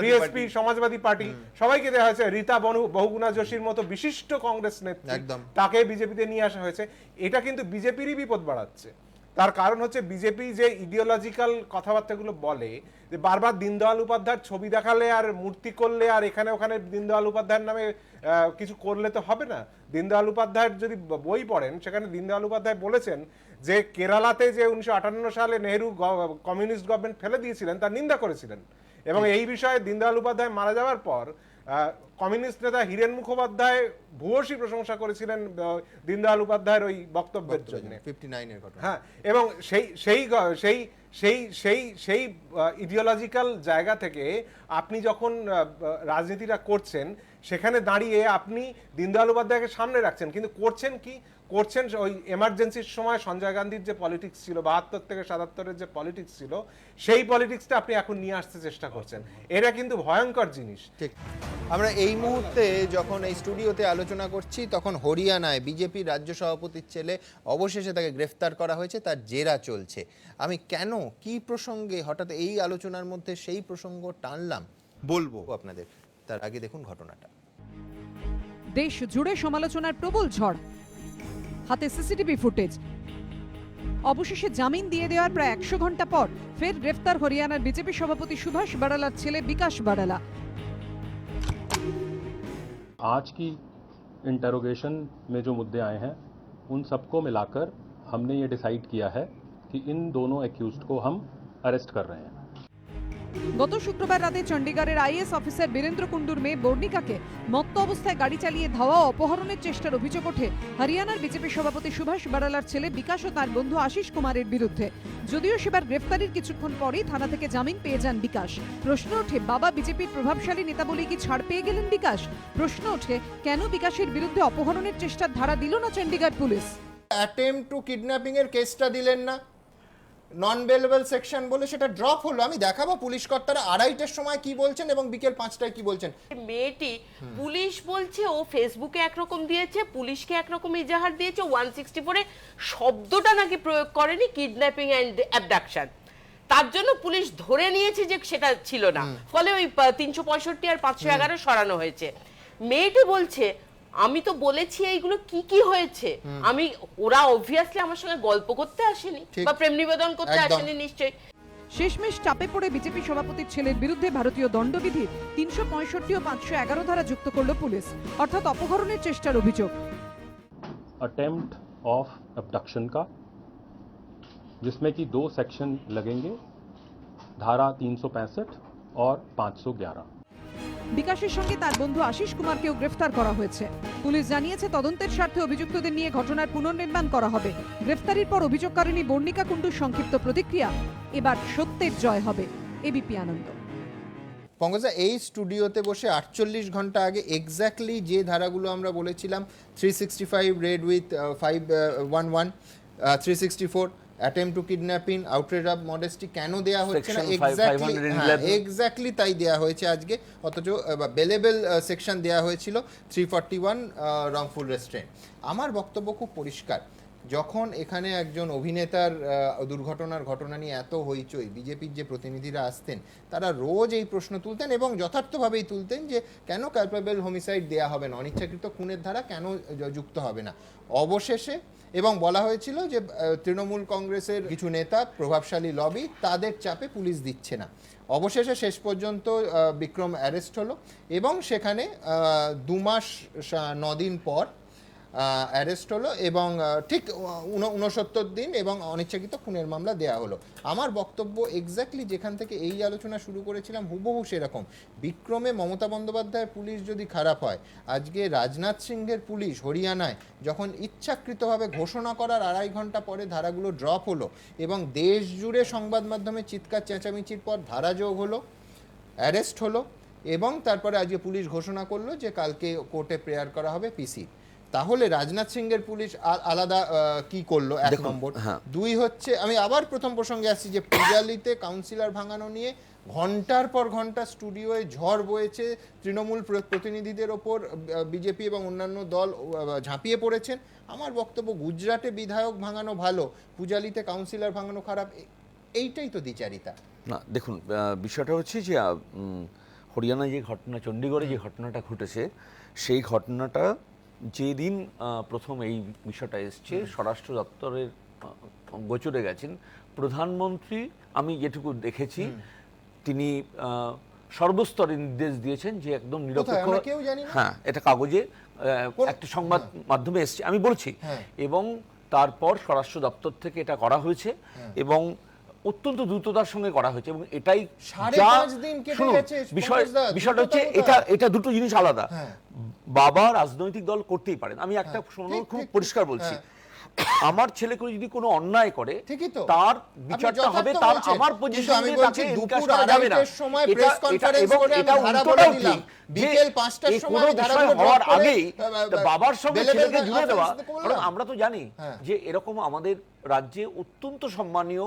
বিএসপি সমাজবাদী পার্টি সবাইকে দেওয়া হয়েছে, রীতা বহুগুণা যোশীর মতো বিশিষ্ট কংগ্রেস নেত্রী তাকে বিজেপিতে নিয়ে আসা হয়েছে। এটা কিন্তু বিজেপিরই বিপদ বাড়াচ্ছে। তার কারণ হচ্ছে বিজেপি যে ইডিওলজিক্যাল কথাবার্তাগুলো বলে, যে বারবার দীনদয়াল উপাধ্যায়ের ছবি দেখালে আর মূর্তি করলে আর এখানে ওখানে দীনদয়াল উপাধ্যায়ের নামে কিছু করলে তো হবে না। দীনদয়াল উপাধ্যায়ের যদি বই পড়েন, সেখানে দীনদয়াল উপাধ্যায় বলেছেন যে কেরালাতে যে 1958 সালে নেহেরু কমিউনিস্ট গভর্নমেন্ট ফেলে দিয়েছিলেন তার নিন্দা করেছিলেন, এবং এই বিষয়ে দীনদয়াল উপাধ্যায় মারা যাওয়ার পর কমিউনিস্ট নেতা হীরেন মুখোপাধ্যায় ভূয়সী প্রশংসা করেছিলেন দীনদয়াল উপাধ্যায়ের ওই বক্তব্যের জন্য 59-এর ঘটনা। হ্যাঁ, এবং সেই ইডিওলজিক্যাল জায়গা থেকে আপনি যখন রাজনীতিটা করছেন, সেখানে দাঁড়িয়ে আপনি দীনদয়াল উপাধ্যায়কে সামনে রাখছেন, কিন্তু করছেন ওই এমার্জেন্সির সময় সঞ্জয় গান্ধীর যে পলিটিক্স ছিল, 72 থেকে 77-এর যে পলিটিক্স ছিল, সেই পলিটিক্সটা আপনি এখন নিয়ে আসতে চেষ্টা করছেন। এটা কিন্তু ভয়ঙ্কর জিনিস। ঠিক, আমরা এই মুহূর্তে যখন এই স্টুডিওতে আলোচনা করছি, তখন হরিয়ানায় বিজেপি রাজ্য সভাপতির ছেলে অবশেষে তাকে গ্রেফতার করা হয়েছে, তার জেরা চলছে। আমি কেন, কি প্রসঙ্গে হঠাৎ এই আলোচনার মধ্যে সেই প্রসঙ্গ টানলাম বলবো আপনাদের, তার আগে দেখুন ঘটনাটা। দেশ জুড়ে সমালোচনার প্রবল ঝড়, হাতে সিসিটিভি ফুটেজ। অবশেষে জামিন দিয়ে দেওয়ার প্রায় 100 ঘন্টা পর ফের গ্রেফতার হরিয়ানার বিজেপি সভাপতি সুভাষ বারালার ছেলে বিকাশ বারালা। आज की इंटरोगेशन में जो मुद्दे आए हैं उन सबको मिलाकर हमने ये डिसाइड किया है कि इन दोनों एक्यूज्ड को हम अरेस्ट कर रहे हैं। গত শুক্রবার রাতে চণ্ডীগড়ের আইএস অফিসার বীরেন্দ্র কুন্ডুর মেয়ে বর্ণিকাকে মত্ত অবস্থায় গাড়ি চালিয়ে ধাওয়া ও অপহরণের চেষ্টার অভিযোগ ওঠে হরিয়ানার বিজেপি সভাপতি সুভাষ বারালার ছেলে বিকাশ ও তার বন্ধু আশিস কুমারের বিরুদ্ধে। যদিও সেবার গ্রেফতারির কিছুক্ষণ পরেই থানা থেকে জামিন পেয়ে যান বিকাশ। প্রশ্ন ওঠে, বাবা বিজেপির প্রভাবশালী নেতা বলে কি ছাড় পেয়ে গেলেন বিকাশ? প্রশ্ন ওঠে, কেন বিকাশের বিরুদ্ধে অপহরণের চেষ্টার ধারা দিল না Chandigarh police? Attempt to kidnapping এর কেসটা দিলেন না? নন বেলেবল সেকশন বলে সেটা ড্রপ হলো। আমি দেখাবো পুলিশ কর্তারা 2:30টার সময় কি বলছেন এবং বিকেল 5টায় কি বলছেন। মেয়েটি পুলিশ বলছে ও ফেসবুকে একরকম দিয়েছে, পুলিশকে একরকম ইজাহার দিয়েছে, 164 শব্দটা নাকি প্রয়োগ করেনি, কিডন্যাপিং অ্যান্ড অ্যাবডাকশন। তার জন্য পুলিশ ধরে নিয়েছে যে সেটা ছিল না, ফলে ওই 365 আর 511 সরানো হয়েছে। মেয়েটি বলছে আমি তো বলেছি এইগুলো কি কি হয়েছে, আমি ওরা অবভিয়াসলি আমার সঙ্গে গল্প করতে আসেনি বা প্রেম নিবেদন করতে আসেনি নিশ্চয়ই। শেষমেশ চাপে পড়ে বিজেপি সভাপতির ছেলের বিরুদ্ধে ভারতীয় দণ্ডবিধির 365 ও 511 ধারা যুক্ত করল পুলিশ, অর্থাৎ অপহরণের চেষ্টার অভিযোগ। अटेम्प्ट ऑफ अबडक्शन का, जिसमें कि 2 सेक्शन लगेंगे, धारा 365 और 511। বিকাশের সঙ্গে তার বন্ধু আশিস কুমারকেও গ্রেফতার করা হয়েছে। পুলিশ জানিয়েছে তদন্তের স্বার্থে অভিযুক্তদের নিয়ে ঘটনার পুনর্নির্মাণ করা হবে। গ্রেফতারির পর অভিযোগকারিণী বর্ণিকা কুণ্ডুর সংক্ষিপ্ত প্রতিক্রিয়া, এবার সত্যের জয় হবে। এবিপি আনন্দ। পঙ্কজা, এই স্টুডিওতে বসে 48 ঘন্টা আগে এক্স্যাক্টলি যে ধারাগুলো আমরা বলেছিলাম, 365 red with 511, 364 attempt to kidnapping, outrage of modesty কেন দেয়া হচ্ছে না, এক্স্যাক্টলি তাই দেয়া হয়েছে আজকে। অথচ বেলেবল সেকশন দেয়া হয়েছিল 341 রংফুল রেস্ট্রেন্ট। আমার বক্তব্য খুব পরিষ্কার, যখন এখানে একজন অভিনেতার দুর্ঘটনার ঘটনা নিয়ে এত হইচই, বিজেপির যে প্রতিনিধিরা আসতেন তারা রোজ এই প্রশ্ন তুলতেন এবং যথার্থভাবেই তুলতেন যে কেন কালপেবল হোমিসাইড দেয়া হবে না, অনিচ্ছাকৃত খুনের ধারা কেন যুক্ত হবে না। অবশেষে এবং বলা হয়েছিল যে তৃণমূল কংগ্রেসের কিছু নেতা, প্রভাবশালী লবি, তাদের চাপে পুলিশ দিচ্ছে না। অবশেষে শেষ পর্যন্ত বিক্রম অ্যারেস্ট হলো এবং সেখানে 2 মাস 9 দিন পর অ্যারেস্ট হলো এবং ঠিক 69 দিন এবং অনিচ্ছাকৃত খুনের মামলা দেয়া হলো। আমার বক্তব্য এক্স্যাক্টলি যেখান থেকে এই আলোচনা শুরু করেছিলাম হুবহু সেরকম। বিক্রমে মমতা বন্দ্যোপাধ্যায়ের পুলিশ যদি খারাপ হয়, আজকে রাজনাথ সিংহের পুলিশ হরিয়ানায় যখন ইচ্ছাকৃতভাবে ঘোষণা করার 2.5 ঘন্টা পরে ধারাগুলো ড্রপ হলো এবং দেশ জুড়ে সংবাদ মাধ্যমে চিৎকার চেঁচামেচির পর ধারা যোগ হলো, অ্যারেস্ট হলো এবং তারপরে আজকে পুলিশ ঘোষণা করলো যে কালকে কোর্টে প্রেয়ার করা হবে পিসি। তাহলে রাজনাথ সিংহের পুলিশ আলাদা কি করলো? 1 নম্বর। 2 হচ্ছে, আমি আবার প্রথম প্রসঙ্গে আসছি যে পূজালিতে কাউন্সিলর ভাঙানো নিয়ে ঘন্টার পর ঘন্টা স্টুডিওয়ে ঝড় বয়েছে, তৃণমূল প্রতিনিধিদের ওপর বিজেপি এবং অন্যান্য দল ঝাঁপিয়ে পড়েছেন। আমার বক্তব্য, গুজরাটে বিধায়ক ভাঙানো ভালো, পূজালিতে কাউন্সিলর ভাঙানো খারাপ, এইটাই তো দ্বিচারিতা। না দেখুন, বিষয়টা হচ্ছে যে হরিয়ানায় যে ঘটনা, চণ্ডীগড়ে যে ঘটনাটা ঘটেছে, সেই ঘটনাটা যেদিন প্রথম এই বিষয়টা এসছে, স্বরাষ্ট্র দপ্তরের গোচরে গেছেন প্রধানমন্ত্রী। আমি যেটুকু দেখেছি তিনি সর্বস্তরে নির্দেশ দিয়েছেন যে একদম নিরপেক্ষ, হ্যাঁ এটা কাগজে একটা সংবাদ মাধ্যমে এসছে, আমি বলছি। এবং তারপর স্বরাষ্ট্র দপ্তর থেকে এটা করা হয়েছে এবং অত্যন্ত দ্রুততার সঙ্গে করা হয়েছে এবং এটাই বিষয়টা হচ্ছে এটা দুটো জিনিস আলাদা। বাবা রাজনৈতিক দল করতেই পারেন, আমি একটা খুব পরিষ্কার বলছি, আমার ছেলে করে যদি কোনো অন্যায় করে তার বিচারটা হবে, তার আমার পজিশনে তাকে দুপুর 2:30টার সময় প্রেস কনফারেন্স করে আমি ধারা বলে দিলাম, বিকেল 5টার সময় ধারা হওয়ার আগেই বাবার সঙ্গে ছেলেকে জুড়ে দেওয়া। কারণ আমরা তো জানি যে এরকম আমাদের রাজ্যে অত্যন্ত সম্মানীয়,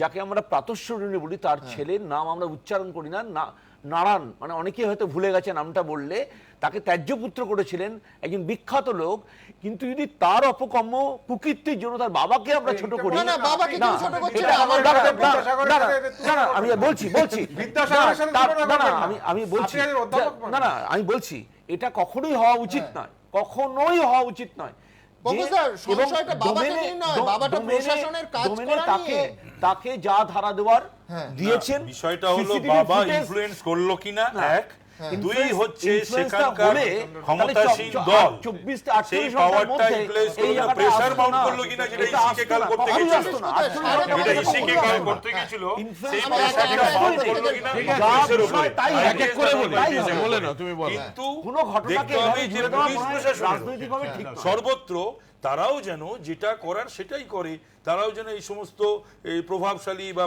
যাকে আমরা প্রাতঃস্মরণীয় বলি, তার ছেলের নাম আমরা উচ্চারণ করি না, নারায়ণ, মানে অনেকে হয়তো ভুলে গেছে নামটা বললে, তাকে ত্যায্যপুত্র করেছিলেন, একজন বিখ্যাত লোক। কিন্তু যদি তার অপকর্ম কুকীর্তির জন্য তার বাবাকে আমরা ছোট করি, আমি বলছি এটা কখনোই হওয়া উচিত নয়, কখনোই হওয়া উচিত নয়। তাকে যা ধারা দেওয়ার দিয়েছেন, বিষয়টা হলো বাবা ইনফ্লুয়েন্স করলো কিনা, এক। 2 হচ্ছে সেখানকার ক্ষমতাসীন দল সেই পাওয়ারটা ইউটিলাইজ করলো না, প্রেসার মাউন্ট করলো কিনা, যেটা ইসিকে কাল করতে গিয়েছিল, যেটা ইসিকে কাল করতে গিয়েছিল, সেই প্রেসারটা মাউন্ট করলো কিনা পুলিশের উপরে। এক এক করে বলে না, তুমি বলো। কিন্তু দেখতে হবে যে পুলিশ প্রশাসন সর্বত্র তারাও যেন যেটা করার সেটাই করে, তারাও যেন এই সমস্ত এই প্রভাবশালী বা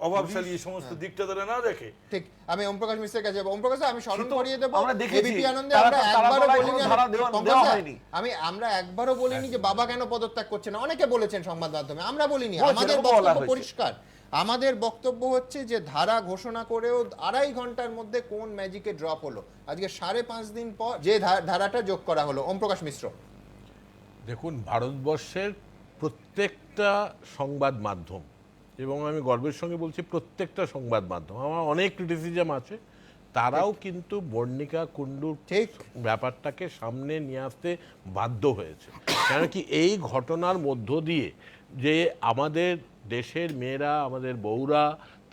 অভাবশালী এই সমস্ত দিকটা তারা না দেখে। ঠিক, আমি ওমপ্রকাশ মিশ্রের কাছে ওম প্রকাশ আমি স্মরণ করিয়ে দেব, আমরা দেখেছি, এবিপি আনন্দে তারা- আমরা তারা একবারও বলায় বলিনি, কোনো ধারা দেওয়া হয়নি। আমরা একবারও বলিনি যে বাবা কেন পদত্যাগ করছে না, অনেকে বলেছেন সংবাদ মাধ্যমে, আমরা বলিনি। বলেছে, আমাদের এরকম বলা বক্তব্য হয়েছে। পরিষ্কার, আমাদের বক্তব্য হচ্ছে যে ধারা ঘোষণা করেও 2.5 ঘন্টার মধ্যে কোন ম্যাজিকে ড্রপ হলো, আজকে 5.5 দিন পর যে ধারাটা যোগ করা হলো। ওম প্রকাশ মিশ্র, দেখুন, ভারতবর্ষের প্রত্যেকটা সংবাদ মাধ্যম, এবং আমি গর্বের সঙ্গে বলছি প্রত্যেকটা সংবাদ মাধ্যম, আমার অনেক ক্রিটিসিজম আছে, তারাও কিন্তু বর্ণিকা কুণ্ডুর ব্যাপারটাকে সামনে নিয়ে আসতে বাধ্য হয়েছে। কেন কি এই ঘটনার মধ্য দিয়ে যে আমাদের দেশের মেয়েরা, আমাদের বউরা,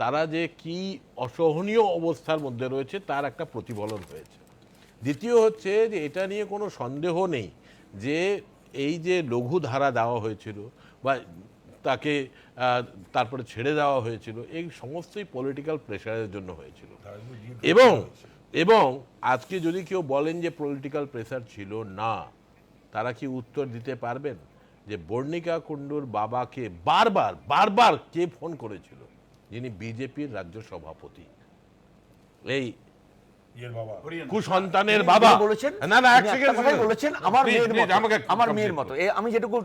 তারা যে কি অসহনীয় অবস্থার মধ্যে রয়েছে তার একটা প্রতিফলন হয়েছে। দ্বিতীয় হচ্ছে যে এটা নিয়ে কোনো সন্দেহ নেই যে এই যে লঘু ধারা দেওয়া হয়েছিল বা তাকে তারপরে ছেড়ে দেওয়া হয়েছিল, এই সমস্তই পলিটিক্যাল প্রেশারের জন্য হয়েছিল। এবং আজকে যদি কেউ বলেন যে পলিটিক্যাল প্রেশার ছিল না, তারা কি উত্তর দিতে পারবেন যে বর্ণিকা কুণ্ডুর বাবাকে বারবার কে ফোন করেছিল? যিনি বিজেপির রাজ্য সভাপতি, এই কুসন্তানের বাবা বলেছেন, না না এক উনি একটা সেকেন্ড কথাই বলেছেন, আমার মেয়ের মতো, আমার মেয়ের মতো। আমি যেটুকু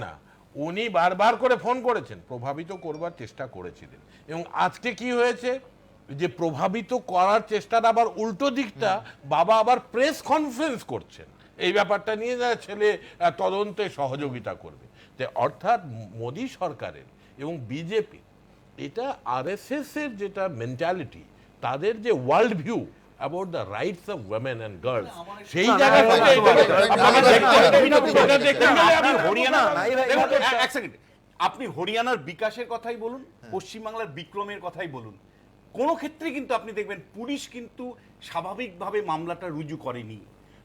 না উনি বারবার করে ফোন করেছেন, প্রভাবিত করবার চেষ্টা করেছিলেন। এবং আজকে কি হয়েছে যে প্রভাবিত করার চেষ্টার আবার উল্টো দিকটা, বাবা আবার প্রেস কনফারেন্স করছেন এই ব্যাপারটা নিয়ে, যা ছেলে তদন্তে সহযোগিতা করবে। তো অর্থাৎ মোদী সরকারের এবং বিজেপি, এটা আরএসএস এর যেটা মেন্টালিটি, তাদের যে world view about the rights of women and girls, সেই জায়গা থেকে আপনি হরিয়ানার বিকাশের কথাই বলুন, পশ্চিমবাংলার বিক্রমের কথাই বলুন, কোনো ক্ষেত্রে কিন্তু আপনি দেখবেন পুলিশ কিন্তু স্বাভাবিকভাবে মামলাটা রুজু করেনি।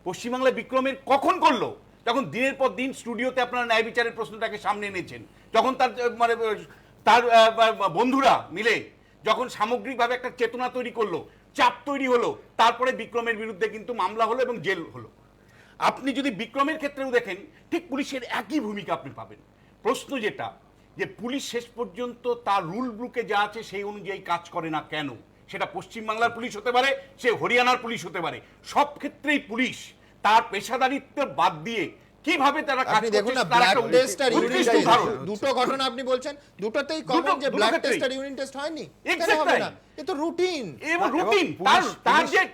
পশ্চিমবাংলায় বিক্রমের কখন করলো? যখন দিনের পর দিন স্টুডিওতে আপনারা ন্যায় বিচারের প্রশ্নটাকে সামনে এনেছেন, যখন তার বন্ধুরা মিলে যখন সামগ্রিকভাবে একটা চেতনা তৈরি করলো, চাপ তৈরি হলো, তারপরে বিক্রমের বিরুদ্ধে কিন্তু মামলা হলো এবং জেল হলো। আপনি যদি বিক্রমের ক্ষেত্রেও দেখেন, ঠিক পুলিশের একই ভূমিকা আপনি পাবেন। প্রশ্ন যেটা, যে পুলিশ শেষ পর্যন্ত তার রুল বুকে যা আছে সেই অনুযায়ী কাজ করে না কেন? সেটা পশ্চিমবাংলার পুলিশ হতে পারে, সে হরিয়ানার পুলিশ হতে পারে, সব ক্ষেত্রেই পুলিশ তার পেশাদারিত্ব বাদ দিয়ে কিভাবে তারা কাজ করছে। দেখুন না, ব্লাড টেস্ট আর ইউরিন টেস্ট, দুটো ঘটনা আপনি বলছেন, দুটোতেই কমন যে ব্লাড টেস্ট আর ইউরিন টেস্ট হয়নি, কেন হবে না? এ তো রুটিন, এবং রুটিন,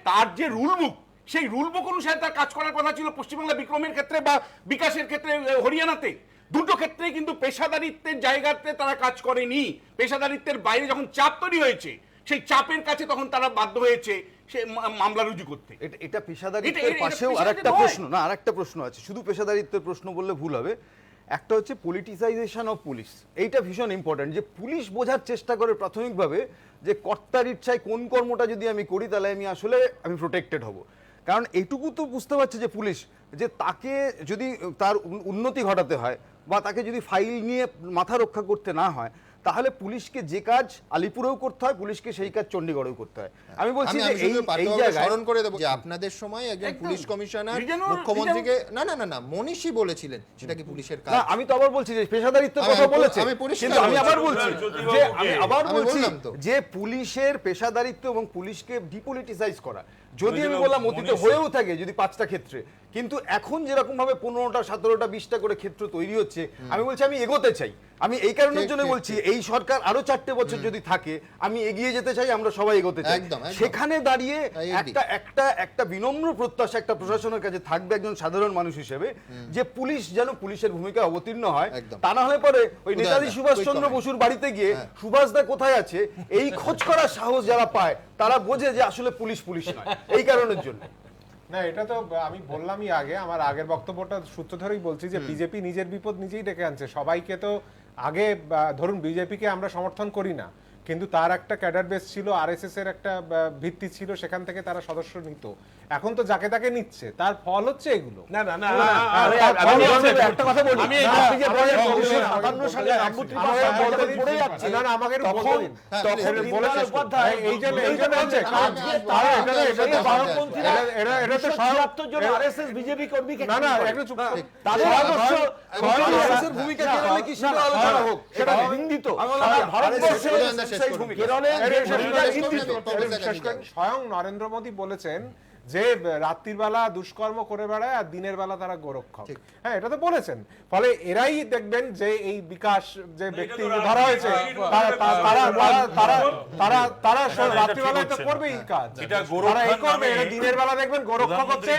তার যে রুল বুক, সেই রুল বুক অনুসারে তার কাজ করার কথা ছিল পশ্চিমবাংলা বিক্রমের ক্ষেত্রে বা বিকাশের ক্ষেত্রে হরিয়ানাতে। দুটো ক্ষেত্রেই কিন্তু পেশাদারিত্বের জায়গাতে তারা কাজ করেনি। পেশাদারিত্বের বাইরে যখন চাপ তৈরি হয়েছে, সেই চাপের কাছে তখন তারা বাধ্য হয়েছে সে মামলা রুজু করতে। এটা পেশাদারিত্বের পাশেও আরেকটা প্রশ্ন, না আরেকটা প্রশ্ন আছে, শুধু পেশাদারিত্বের প্রশ্ন বললে ভুল হবে। একটা হচ্ছে পলিটিসাইজেশন অফ পুলিশ, এইটা ভীষণ ইম্পর্টেন্ট। যে পুলিশ বোঝার চেষ্টা করে প্রাথমিকভাবে যে কর্তার ইচ্ছায় কোন কর্মটা যদি আমি করি তাহলে আমি প্রোটেক্টেড হব। কারণ এইটুকু তো বুঝতে পারছে যে পুলিশ, যে তাকে যদি তার উন্নতি ঘটাতে হয় বা তাকে যদি ফাইল নিয়ে মাথা রক্ষা করতে না হয়, তাহলে পুলিশকে যে কাজ আলিপুরেও করতে হয়, পুলিশকে সেই কাজ চণ্ডীগড়েও করতে হয়। আমি বলছি যে এই জায়গায় স্মরণ করে দেব যে আপনাদের সময় একজন পুলিশ কমিশনার মুখ্যমন্ত্রীকে না মনীষী বলেছিলেন, সেটা কি পুলিশের কাজ? না, আমি তো আবার বলছি যে পেশাদারিত্বের কথা বলেছে, কিন্তু আমি আবার বলছি যে পুলিশের পেশাদারিত্ব এবং পুলিশকে ডিপলিটিসাইজ করা, যদি আমি বললাম অতীতে হয়েও থাকে যদি 5টা ক্ষেত্রে, কিন্তু এখন যেরকম ভাবে 15টা 17টা 20টা করে ক্ষেত্র তৈরি হচ্ছে, আমি বলছি আমি এগোতে চাই। আমি এই কারণের জন্য বলছি এই সরকার আরো 4টে বছর যদি থাকে, আমি এগিয়ে যেতে চাই, আমরা সবাই এগোতে চাই। সেখানে দাঁড়িয়ে একটা বিনম্র প্রত্যাশা একটা প্রশাসনের কাছে থাকবে একজন সাধারণ মানুষ হিসেবে, যে পুলিশ যেন পুলিশের ভূমিকা অবতীর্ণ হয়। তা না হলে পরে ওই নেতাজি সুভাষচন্দ্র বসুর বাড়িতে গিয়ে সুভাষদা কোথায় আছে এই খোঁজ করার সাহস যারা পায়, তারা বোঝে যে আসলে পুলিশ নয়। এই কারণের জন্য না, এটা তো আমি বললামই আগে, আমার আগের বক্তব্যটা সূত্র ধরেই বলছি যে বিজেপি নিজের বিপদ নিজেই ডেকে আনছে। সবাইকে তো আগে ধরুন বিজেপিকে আমরা সমর্থন করি না, কিন্তু তার একটা ক্যাডার বেস ছিল, আরএসএস এর একটা ভিত্তি ছিল, সেখান থেকে তারা সদস্য নিত। এখন তো যাকে তাকে নিচ্ছে, তার ফল হচ্ছে এগুলো। না না না একটা কথা বলি, আমি আপনি যে বলেন 1957 সালে না না আমাকে একটু বলতে দিন। তখন বলেছে এই জন্য হচ্ছে এটা তো 76 জন আরএসএস বিজেপি কর্মীকে না না একটু চুপ তাদের আরএসএস ভূমিকা কেরলে কি সেটা আলোচনা হোক, সেটা নিন্দিত ভারতবর্ষে কেরলে স্বয়ং নরেন্দ্র মোদী বলেছেন যে রাত্রির বেলা দুষ্কর্ম করে বেড়ায় আর দিনের বেলা তারা গোরক্ষক। হ্যাঁ, এটা তো বলেছেন। ফলে এরাই দেখবেন যে এই বিকাশ যে ব্যক্তি ধরা হয়েছে তারা রাত্রিবেলায় তো করবেই কাজ, তারা এই করবে। দিনের বেলা দেখবেন গোরক্ষক হচ্ছে,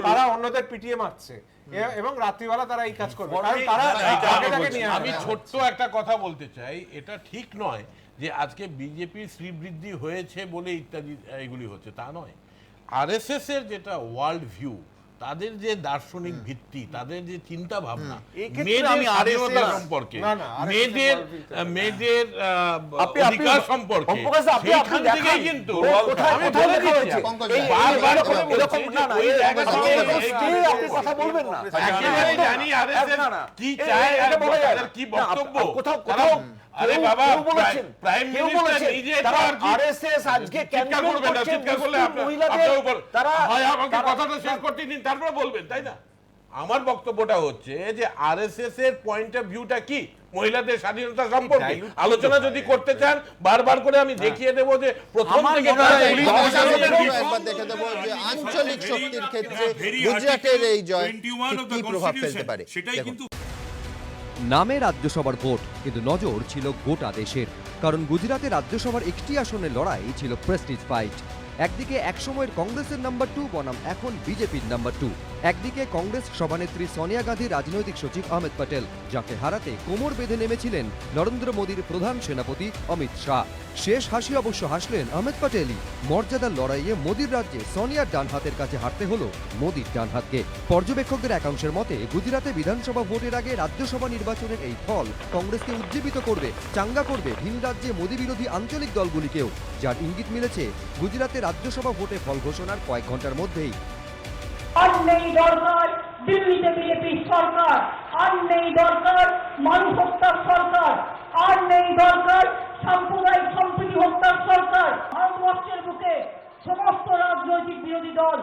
তারা অন্যদের পিটিয়ে মারছে এবং রাত্রিবেলা তারা এই কাজ করবে। আমি ছোট্ট একটা কথা বলতে চাই, এটা ঠিক নয় যে আজকে বিজেপির শ্রীবৃদ্ধি হয়েছে বলে ইত্যাদি এগুলি হচ্ছে, তা নয়। আরএসএস এর যেটা ওয়ার্ল্ড ভিউ, তাদের যে দার্শনিক ভিত্তি, তাদের যে চিন্তা ভাবনা মেয়েদের স্বাধীনতা সম্পর্কে, মেয়েদের অধিকার সম্পর্কে, সেইখান থেকেই কিন্তু আমি বলে দিচ্ছি বারবার কথা বলবেন না, একেবারে জানি আরএসএস কি চায়, তাদের কি বক্তব্য। আরে বাবা, প্রাইম মিনিস্টার নিজে আরএসএস আজকে চিৎকার করবেন না, চিৎকার করলে আপনার উপর হয় আমাকে কথাটা শেষ করতে দিন, তারপরে বলবেন, তাই না? আমার বক্তব্যটা হচ্ছে যে আরএসএস এর পয়েন্ট অফ ভিউটা কি মহিলাদের স্বাধীনতা সম্পর্কে আলোচনা যদি করতে চান, বারবার করে আমি দেখিয়ে দেব যে প্রথম থেকে দেখে দেব যে আঞ্চলিক শক্তির ক্ষেত্রে গুজরাটের এই জয় কি প্রভাব ফেলতে পারে সেটাই কিন্তু। নামে রাজ্যসভার ভোট, কিন্তু নজর ছিল গোটা দেশের। কারণ গুজরাটে রাজ্যসভার একটি আসনের লড়াই ছিল প্রেস্টিজ ফাইট। একদিকে একসময়ের কংগ্রেসের নাম্বার 2 বনাম এখন বিজেপির নাম্বার 2। একদিকে কংগ্রেস সভানেত্রী সোনিয়া গান্ধী, রাজনৈতিক সচিব আহমেদ প্যাটেল, যাকে হারাতে কোমর বেঁধে নেমেছিলেন নরেন্দ্র মোদীর প্রধান সেনাপতি অমিত শাহ। শেষ হাসি অবশ্য হাসলেন আহমেদ প্যাটেলই। মর্যাদার লড়াইয়ে মোদীর রাজ্যে সোনিয়ার ডান হাতের কাছে হারতে হলো মোদীর ডান হাতকে। পর্যবেক্ষকদের একাংশের মতে গুজরাটে বিধানসভা ভোটের আগে রাজ্যসভা নির্বাচনের এই ফল কংগ্রেসকে উজ্জীবিত করবে, চাঙ্গা করবে ভিন রাজ্যে মোদী বিরোধী আঞ্চলিক দলগুলিকেও, যার ইঙ্গিত মিলেছে গুজরাতে রাজ্যসভা ভোটে ফল ঘোষণার কয়েক ঘন্টার মধ্যেই। আর নেই দরকার দিল্লিতে বিজেপির সরকার, আর নেই দরকার মানুষ হত্যার সরকার, আর নেই দরকার সাম্প্রদায়িক সম্প্রীতি হত্যার সরকার। ভারতবর্ষের বুকে সমস্ত রাজনৈতিক বিরোধী দল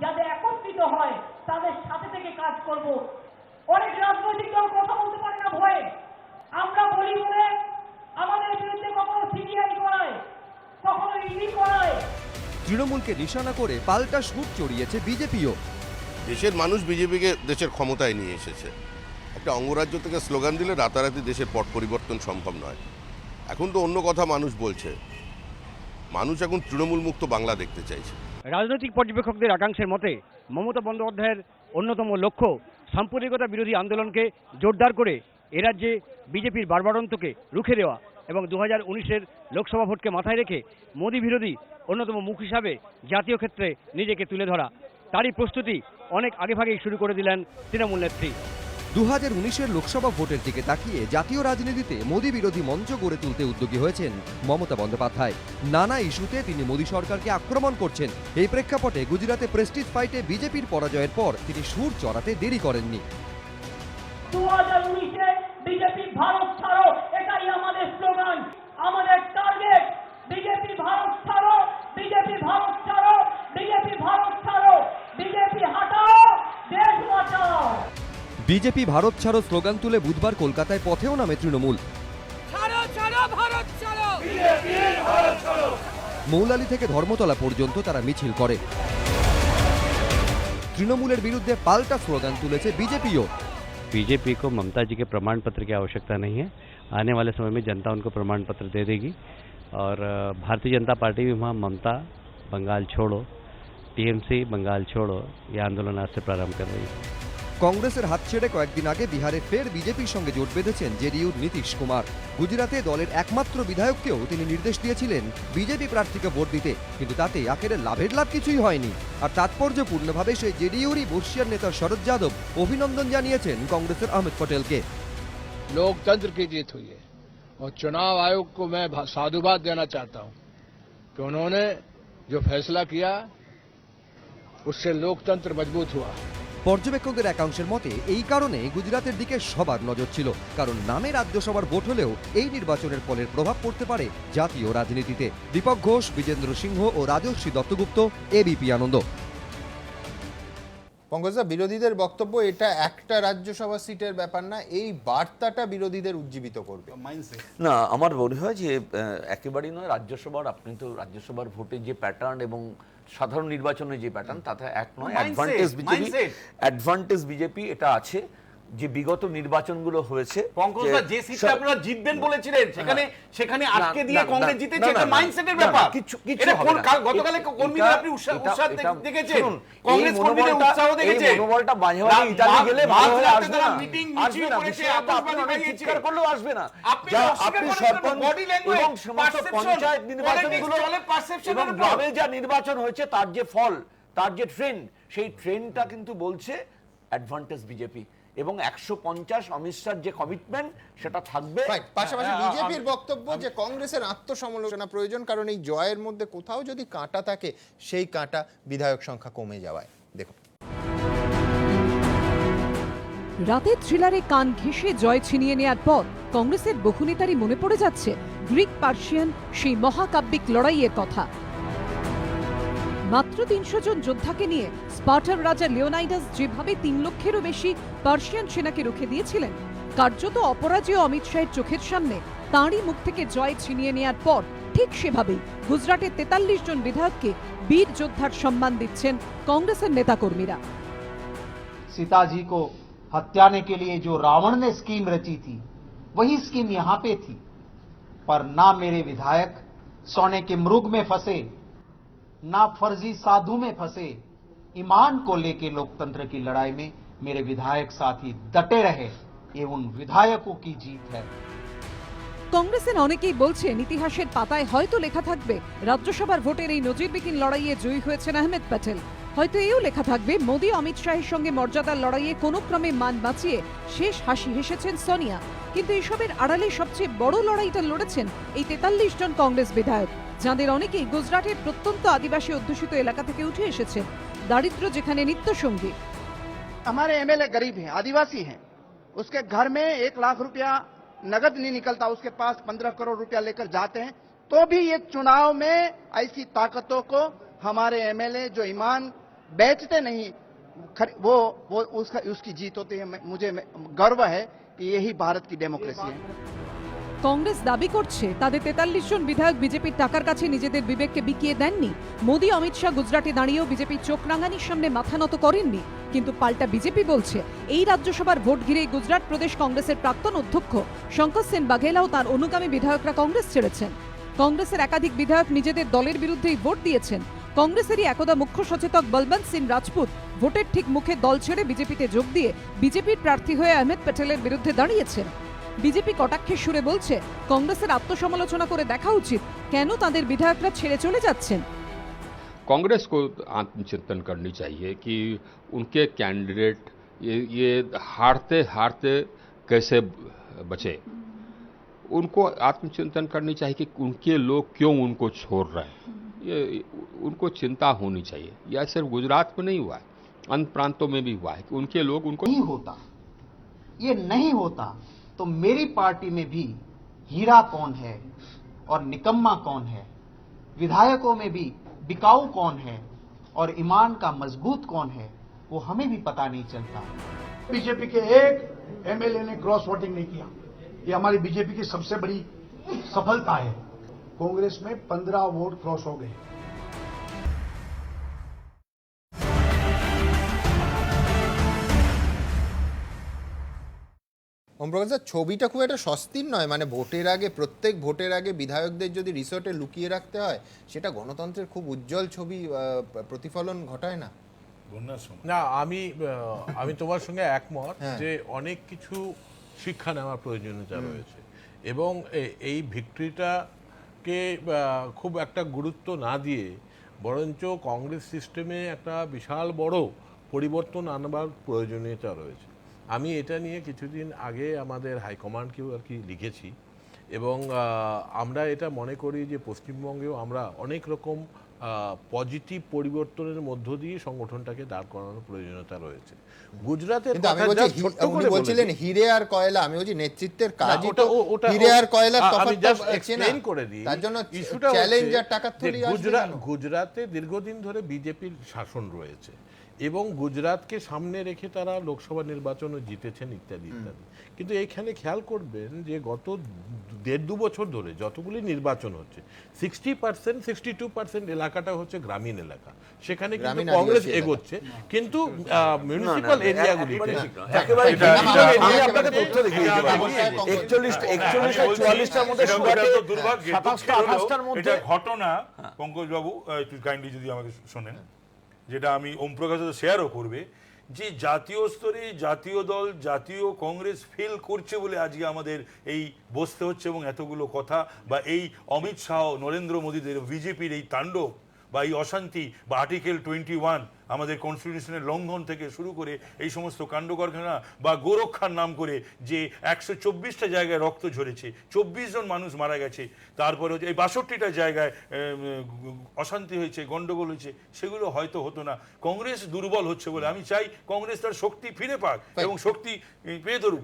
যাতে একত্রিত হয়, তাদের সাথে থেকে কাজ করব। অনেক রাজনৈতিক দল কথা বলতে পারে না ভয়ে, আমরা বলি বলে আমাদের বিরুদ্ধে কখনো সিবিআই করায়, কখনো ইডি করায়। তৃণমূলকে নিশানা করে পাল্টা সুর চড়িয়েছে বিজেপিও। দেশের মানুষ বিজেপিকে দেশের ক্ষমতায় নিয়ে এসেছে। একটা অঙ্গরাজ্য থেকে স্লোগান দিলে রাতারাতি দেশের পট পরিবর্তন সম্ভব নয়। এখন তো অন্য কথা মানুষ বলছে, মানুষ এখন তৃণমূল মুক্ত বাংলা দেখতে চাইছে। রাজনৈতিক পর্যবেক্ষকদের একাংশের মতে মমতা বন্দ্যোপাধ্যায়ের অন্যতম লক্ষ্য সাম্প্রদায়িকতা বিরোধী আন্দোলনকে জোরদার করে এ রাজ্যে বিজেপির বাড়বাড়ন্তকে রুখে দেওয়া এবং 2019-এর লোকসভা ভোটকে মাথায় রেখে মোদী বিরোধী অন্যতম মুখ হিসাবে জাতীয় ক্ষেত্রে নিজেকে তুলে ধরা। তারই প্রস্তুতি অনেক আগেভাগেই শুরু করে দিলেন তৃণমূল নেত্রী। 2019-এর লোকসভা ভোটের দিকে তাকিয়ে জাতীয় রাজনীতিতে মোদী বিরোধী মঞ্চ গড়ে তুলতে উদ্যোগী হয়েছেন মমতা বন্দ্যোপাধ্যায়। নানা ইস্যুতে তিনি মোদী সরকারকে আক্রমণ করছেন। এই প্রেক্ষাপটে গুজরাতে প্রেস্টিজ ফাইটে বিজেপির পরাজয়ের পর তিনি সুর চড়াতে দেরি করেননি। 2019-এ বিজেপি ভারত ছাড়ো, এটাই আমাদের স্লোগান, আমাদের টার্গেট। বিজেপি ভারত ছাড়ো, বিজেপি ভারত ছাড়ো, বিজেপি ভারত ছাড়ো, বিজেপি হটাও, দেশ বাঁচাও। বিজেপি ভারত ছাড়ো স্লোগান তুলে বুধবার কলকাতায় পথেও নামে তৃণমূল। ছাড়ো ছাড়ো ভারত ছাড়ো, মৌলালি থেকে ধর্মতলা পর্যন্ত তারা মিছিল করে। তৃণমূলের বিরুদ্ধে পাল্টা স্লোগান তুলেছে বিজেপিও। बीजेपी को ममता जी के प्रमाण पत्र की आवश्यकता नहीं है। आने वाले समय में जनता उनको प्रमाण पत्र दे देगी और भारतीय जनता पार्टी भी वहाँ ममता बंगाल छोड़ो, टीएमसी बंगाल छोड़ो ये आंदोलन आज से प्रारंभ कर रही है। কংগ্রেসের হাত ছেড়ে কয়েকদিন আগে বিহারে ফের বিজেপির সঙ্গে জোট বেঁধেছেন জেডিইউর নীতিশ কুমার। গুজরাতে দলের একমাত্র বিধায়ককেও তিনি নির্দেশ দিয়েছিলেন বিজেপি প্রার্থীকে ভোট দিতে, কিন্তু তাতে আখেরে লাভের লাভ কিছুই হয়নি। আর তাৎপর্যপূর্ণভাবে সেই জেডিইউরই বর্ষিয়ার নেতা শরদ যাদব অভিনন্দন জানিয়েছেন কংগ্রেসের আহমেদ পটেলকে। लोकतंत्र की जीत हुई है और चुनाव आयोग को मैं साधुवाद देना चाहता हूं कि उन्होंने जो फैसला किया उससे लोकतंत्र मजबूत हुआ। পর্যবেক্ষকদের একাংশের মতে এই কারণে গুজরাতের দিকে সবার নজর ছিল, কারণ নামে রাজ্যসভার ভোট হলেও এই নির্বাচনের ফলের প্রভাব পড়তে পারে জাতীয় রাজনীতিতে। দীপক ঘোষ, বিজেন্দ্র সিংহ ও রাজশ্রী দত্তগুপ্ত, এবিপি আনন্দ। পঙ্কজদা, বিরোধীদের বক্তব্য এটা একটা রাজ্যসভা সিটের ব্যাপার না, এই বার্তাটা বিরোধীদের উজ্জীবিত করবে। না, আমার মনে হয় যে একেবারেই নয়। রাজ্যসভার, আপনি তো রাজ্যসভার ভোটের যে প্যাটার্ন এবং সাধারণ নির্বাচনের যে প্যাটার্ন তাতে এক নয়। অ্যাডভান্টেজ বিজেপি এটা আছে যে বিগত নির্বাচনগুলো হয়েছে, পঙ্কজদা যে সিটটা আপনারা জিতবেন বলেছিলেন সেখানে আটকে দিয়ে কংগ্রেস জিতেছে, এটা মাইন্ডসেটের ব্যাপার। কিছু হবে না। গতকালে কর্মীদের আপনি উৎসাহ দেখেছেন, কংগ্রেস কর্মীদের উৎসাহ দেখেছেন। এই মনোবলটা বাজেভাবে ইতালি গেলে ভালোভাবে আসবে না। মিটিং মিছিল করেছে, আতঙ্কবাদী বানিয়েছে, চিৎকার করলেও আসবে না। আপনি সরপঞ্চ বডি ল্যাঙ্গুয়েজ এবং সমস্ত পঞ্চায়েত নির্বাচনগুলো এবং গ্রামে যা নির্বাচন হয়েছে তার যে ফল, তার যে ট্রেন্ড, সেই ট্রেন্ডটা কিন্তু বলছে অ্যাডভান্টেজ বিজেপি। এবং 150 অমিত শাহর যে কমিটমেন্ট সেটা থাকবে। পাশাপাশি বিজেপির বক্তব্য যে কংগ্রেসের আত্মসমালোচনা প্রয়োজন, কারণ এই জয়ের মধ্যে কোথাও যদি কাঁটা থাকে সেই কাঁটা বিধায়ক সংখ্যা কমে যাওয়ায়। দেখুন, রাতের থ্রিলারে কান ঘেঁষে জয় ছিনিয়ে নেয়ার পর কংগ্রেসের বহু নেতারই মনে পড়ে যাচ্ছে গ্রিক পার্সিয়ান সেই মহাকাব্যিক লড়াইয়ের কথা। মাত্র 300 জন যোদ্ধাকে নিয়ে স্পার্টার রাজা লিওনাইডাস যেভাবে 3 লক্ষেরও বেশি পার্সিয়ান সেনাকে রুখে দিয়েছিলেন, কার্যত অপরাজেয় অমিত শাহের চোখের সামনে তাঁরই মুখ থেকে জয় ছিনিয়ে নেয়ার পর ঠিক সেভাবেই গুজরাটের 43 জন বিধায়ককে বীর যোদ্ধার সম্মান দিচ্ছেন কংগ্রেসের নেতাকর্মীরা। सीता जी को हत्याने के लिए जो रावण ने स्कीम रची थी, वही स्कीम यहां पे थी, पर ना मेरे विधायक सोने के मृग में फंसे, ना फर्जी साधु में फंसे। ईमान को लेके लोकतंत्र की लड़ाई में मेरे विधायक साथी डटे रहे, ये उन विधायकों की जीत है। কংগ্রেসের অনেকেই বলছেন ইতিহাসের পাতায় হয়তো লেখা থাকবে রাজ্যসভার ভোটের এই নজিরবিহীন লড়াইয়ে জয়ী হয়েছেন আহমেদ প্যাটেল। হয়তো এও লেখা থাকবে মোদী অমিত শাহের সঙ্গে মর্যাদার লড়াইয়ে কোনো ক্রমে মান বাঁচিয়ে শেষ হাসি হেসেছেন সোনিয়া। কিন্তু এসবের আড়ালে সবচেয়ে বড় লড়াইটা লড়েছেন এই 43 জন কংগ্রেস বিধায়ক, যাঁদের অনেকেই গুজরাটের প্রত্যন্ত আদিবাসী অধ্যুষিত এলাকা থেকে উঠে এসেছেন, দারিদ্র্য যেখানে নিত্যসঙ্গী। हमारे एमएलए गरीब हैं, आदिवासी हैं, उसके घर में 1 लाख रुपया नगद नहीं निकलता, उसके पास 15 करोड़ रुपया लेकर जाते हैं, तो भी ये चुनाव में ऐसी ताकतों को हमारे एमएलए जो ईमान बेचते नहीं, वो उसकी जीत होती है। मुझे गर्व है कि यही भारत की डेमोक्रेसी है। কংগ্রেস দাবি করছে তাদের 43 জন বিধায়ক বিজেপির টাকার কাছে নিজেদের বিবেককে বিকিয়ে দেননি। মোদী অমিত শাহ গুজরাটে দাঁড়িয়েও বিজেপির চোখ রাঙানির সামনে মাথা নত করেননি। কিন্তু পাল্টা বিজেপি বলছে এই রাজ্যসভার ভোট ঘিরেই গুজরাট প্রদেশ কংগ্রেসের প্রাক্তন অধ্যক্ষ শঙ্কর সেন বাঘেলাও তার অনুগামী বিধায়করা কংগ্রেস ছেড়েছেন। কংগ্রেসের একাধিক বিধায়ক নিজেদের দলের বিরুদ্ধেই ভোট দিয়েছেন। কংগ্রেসেরই একদা মুখ্য সচেতক বলবন্ত সিং রাজপুত ভোটের ঠিক মুখে দল ছেড়ে বিজেপিতে যোগ দিয়ে বিজেপির প্রার্থী হয়ে আহমেদ প্যাটেলের বিরুদ্ধে দাঁড়িয়েছেন। বিজেপি কটাক্ষের সুরে বলছে কংগ্রেসের আত্মসমালোচনা করে দেখা উচিত কেন তাদের বিধায়করা ছেড়ে চলে যাচ্ছেন। कांग्रेस को आत्मचिंतन करनी चाहिए कि उनके कैंडिडेट ये हारते हारते कैसे बचे। उनको आत्मचिंतन करनी चाहिए कि उनके लोग क्यों उनको छोड़ रहे हैं, ये उनको चिंता होनी चाहिए। यह सिर्फ गुजरात में नहीं हुआ है, अन्य प्रांतों में भी हुआ है कि उनके लोग उनको नहीं होता, ये नहीं होता तो मेरी पार्टी में भी हीरा कौन है और निकम्मा कौन है, विधायकों में भी बिकाऊ कौन है और ईमान का मजबूत कौन है, वो हमें भी पता नहीं चलता। बीजेपी के एक एमएलए ने क्रॉस वोटिंग नहीं किया, ये हमारी बीजेपी की सबसे बड़ी सफलता है। कांग्रेस में 15 वोट क्रॉस हो गए। ওমপ্রকাশ, ছবিটা খুব একটা স্বস্তির নয়। মানে ভোটের আগে, প্রত্যেক ভোটের আগে বিধায়কদের যদি রিসোর্টে লুকিয়ে রাখতে হয়, সেটা গণতন্ত্রের খুব উজ্জ্বল ছবি প্রতিফলন ঘটায় না। না, আমি তোমার সঙ্গে একমত যে অনেক কিছু শিক্ষা নেওয়ার প্রয়োজনীয়তা রয়েছে এবং এই ভিক্টরিটাকে খুব একটা গুরুত্ব না দিয়ে বরঞ্চ কংগ্রেস সিস্টেমে একটা বিশাল বড় পরিবর্তন আনবার প্রয়োজনীয়তা রয়েছে। আমি এটা নিয়ে কিছুদিন আগে আমাদের হাইকমান্ডকেও আর কি লিখেছি এবং আমরা এটা মনে করি যে পশ্চিমবঙ্গেও আমরা অনেক রকম পজিটিভ পরিবর্তনের মধ্য দিয়ে সংগঠনটাকে দাঁড় করানোর প্রয়োজনীয়তা রয়েছে। গুজরাটের কিন্তু আমি কথা বলছি, just ছোট্ট উনি করে বলছিলেন বলে দিই। হিরে আর কয়লা, আমি বলছি নেতৃত্বের না, কাজই ওটা- তো ওটা- হিরে আর কয়লার আমি তফাৎ just চেনা। explain করে দিই। তার জন্য ইস্যুটা চ্যালেঞ্জ হচ্ছে আর টাকার যে থলি গুজরাটে দীর্ঘদিন ধরে বিজেপির শাসন রয়েছে এবং গুজরাটকে সামনে রেখে তারা লোকসভা নির্বাচনও জিতেছেন ইত্যাদি ইত্যাদি। কিন্তু এইখানে খেয়াল করবেন যে গত 1.5-2 বছর ধরে যতগুলি নির্বাচন হচ্ছে 60% 62% এলাকাটা হচ্ছে গ্রামীণ এলাকা, সেখানে কিন্তু গ্রামীণ কংগ্রেস আদিবাসী এগোচ্ছে। কিন্তু মিউনিসিপাল এরিয়াগুলিতে একেবারে আমি আপনাকে তথ্য দেখিয়ে দিতে পারি। 41-44টার মধ্যে দুর্ভাগ্য 27-28টার মধ্যে এটা ঘটনা। পঙ্কজ বাবু একটু কাইন্ডলি যদি আমাকে শোনেন, যেটা আমি ওম প্রকাশ শেয়ারও করবে, যে জাতীয় স্তরে জাতীয় দল জাতীয় কংগ্রেস ফেল করছে বলে আজকে আমাদের এই বসতে হচ্ছে এবং এতগুলো কথা, বা এই অমিত শাহ নরেন্দ্র মোদীদের বিজেপির এই তাণ্ডব বা এই অশান্তি বা আর্টিকেল 21 আমাদের কনস্টিটিউশনের লঙ্ঘন থেকে শুরু করে এই সমস্ত কাণ্ড কারখানা বা গোরক্ষার নাম করে যে 124টা জায়গায় রক্ত ঝরেছে, 24 জন মানুষ মারা গেছে, তারপরে এই 62টা জায়গায় অশান্তি হয়েছে, গন্ডগোল হয়েছে, সেগুলো হয়তো হতো না। কংগ্রেস দুর্বল হচ্ছে বলে আমি চাই কংগ্রেস তার শক্তি ফিরে পাক এবং শক্তি পেয়ে ধরুক।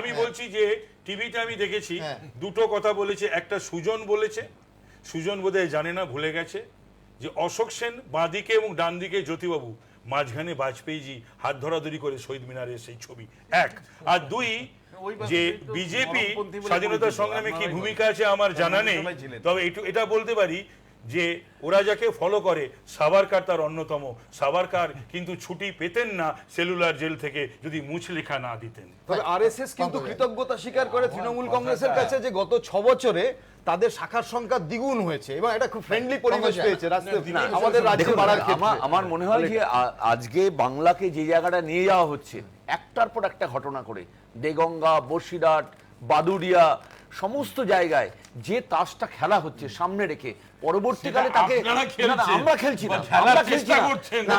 আমি বলছি যে টিভিতে আমি দেখেছি দুটো কথা বলেছে, একটা সুজন বলেছে, সুজন বোধহয় জানে না, ভুলে গেছে, যে অশোক সেন বাঁদিকে এবং ডান দিকে জ্যোতিবাবু, মাঝখানে বাজপেয়ীজি হাত ধরাধরি করে শহীদ মিনারের সেই ছবি, এক। আর দুই, যে বিজেপি স্বাধীনতা সংগ্রামে কি ভূমিকা আছে আমার জানা নেই, তবে এটা বলতে পারি যে ওরা যাকে ফলো করে সাভারকার তার অন্যতম। সাভারকার কিন্তু ছুটি পেতেন না সেলুলার জেল থেকে যদি মুচলেখা না দিতেন। তবে আরএসএস কিন্তু কৃতজ্ঞতা স্বীকার করে তৃণমূল কংগ্রেসের কাছে যে গত 6 বছরে তাদের শাখার সংখ্যা দ্বিগুণ হয়েছে এবং এটা খুব ফ্রেন্ডলি পরিবেশ পেয়েছে আমাদের রাজ্যে বাড়ার ক্ষেত্রে। আমার মনে হয় যে আজকে বাংলাকে যে জায়গাটা নিয়ে যাওয়া হচ্ছে একটার পর একটা ঘটনা করে, দেগঙ্গা, বসিরহাট, বাদুড়িয়া, সমস্ত জায়গায় যে তাসটা খেলা হচ্ছে সামনে রেখে, পরবর্তীকালে তাকে আমরা খেলছি না, আমরা খেলছি না,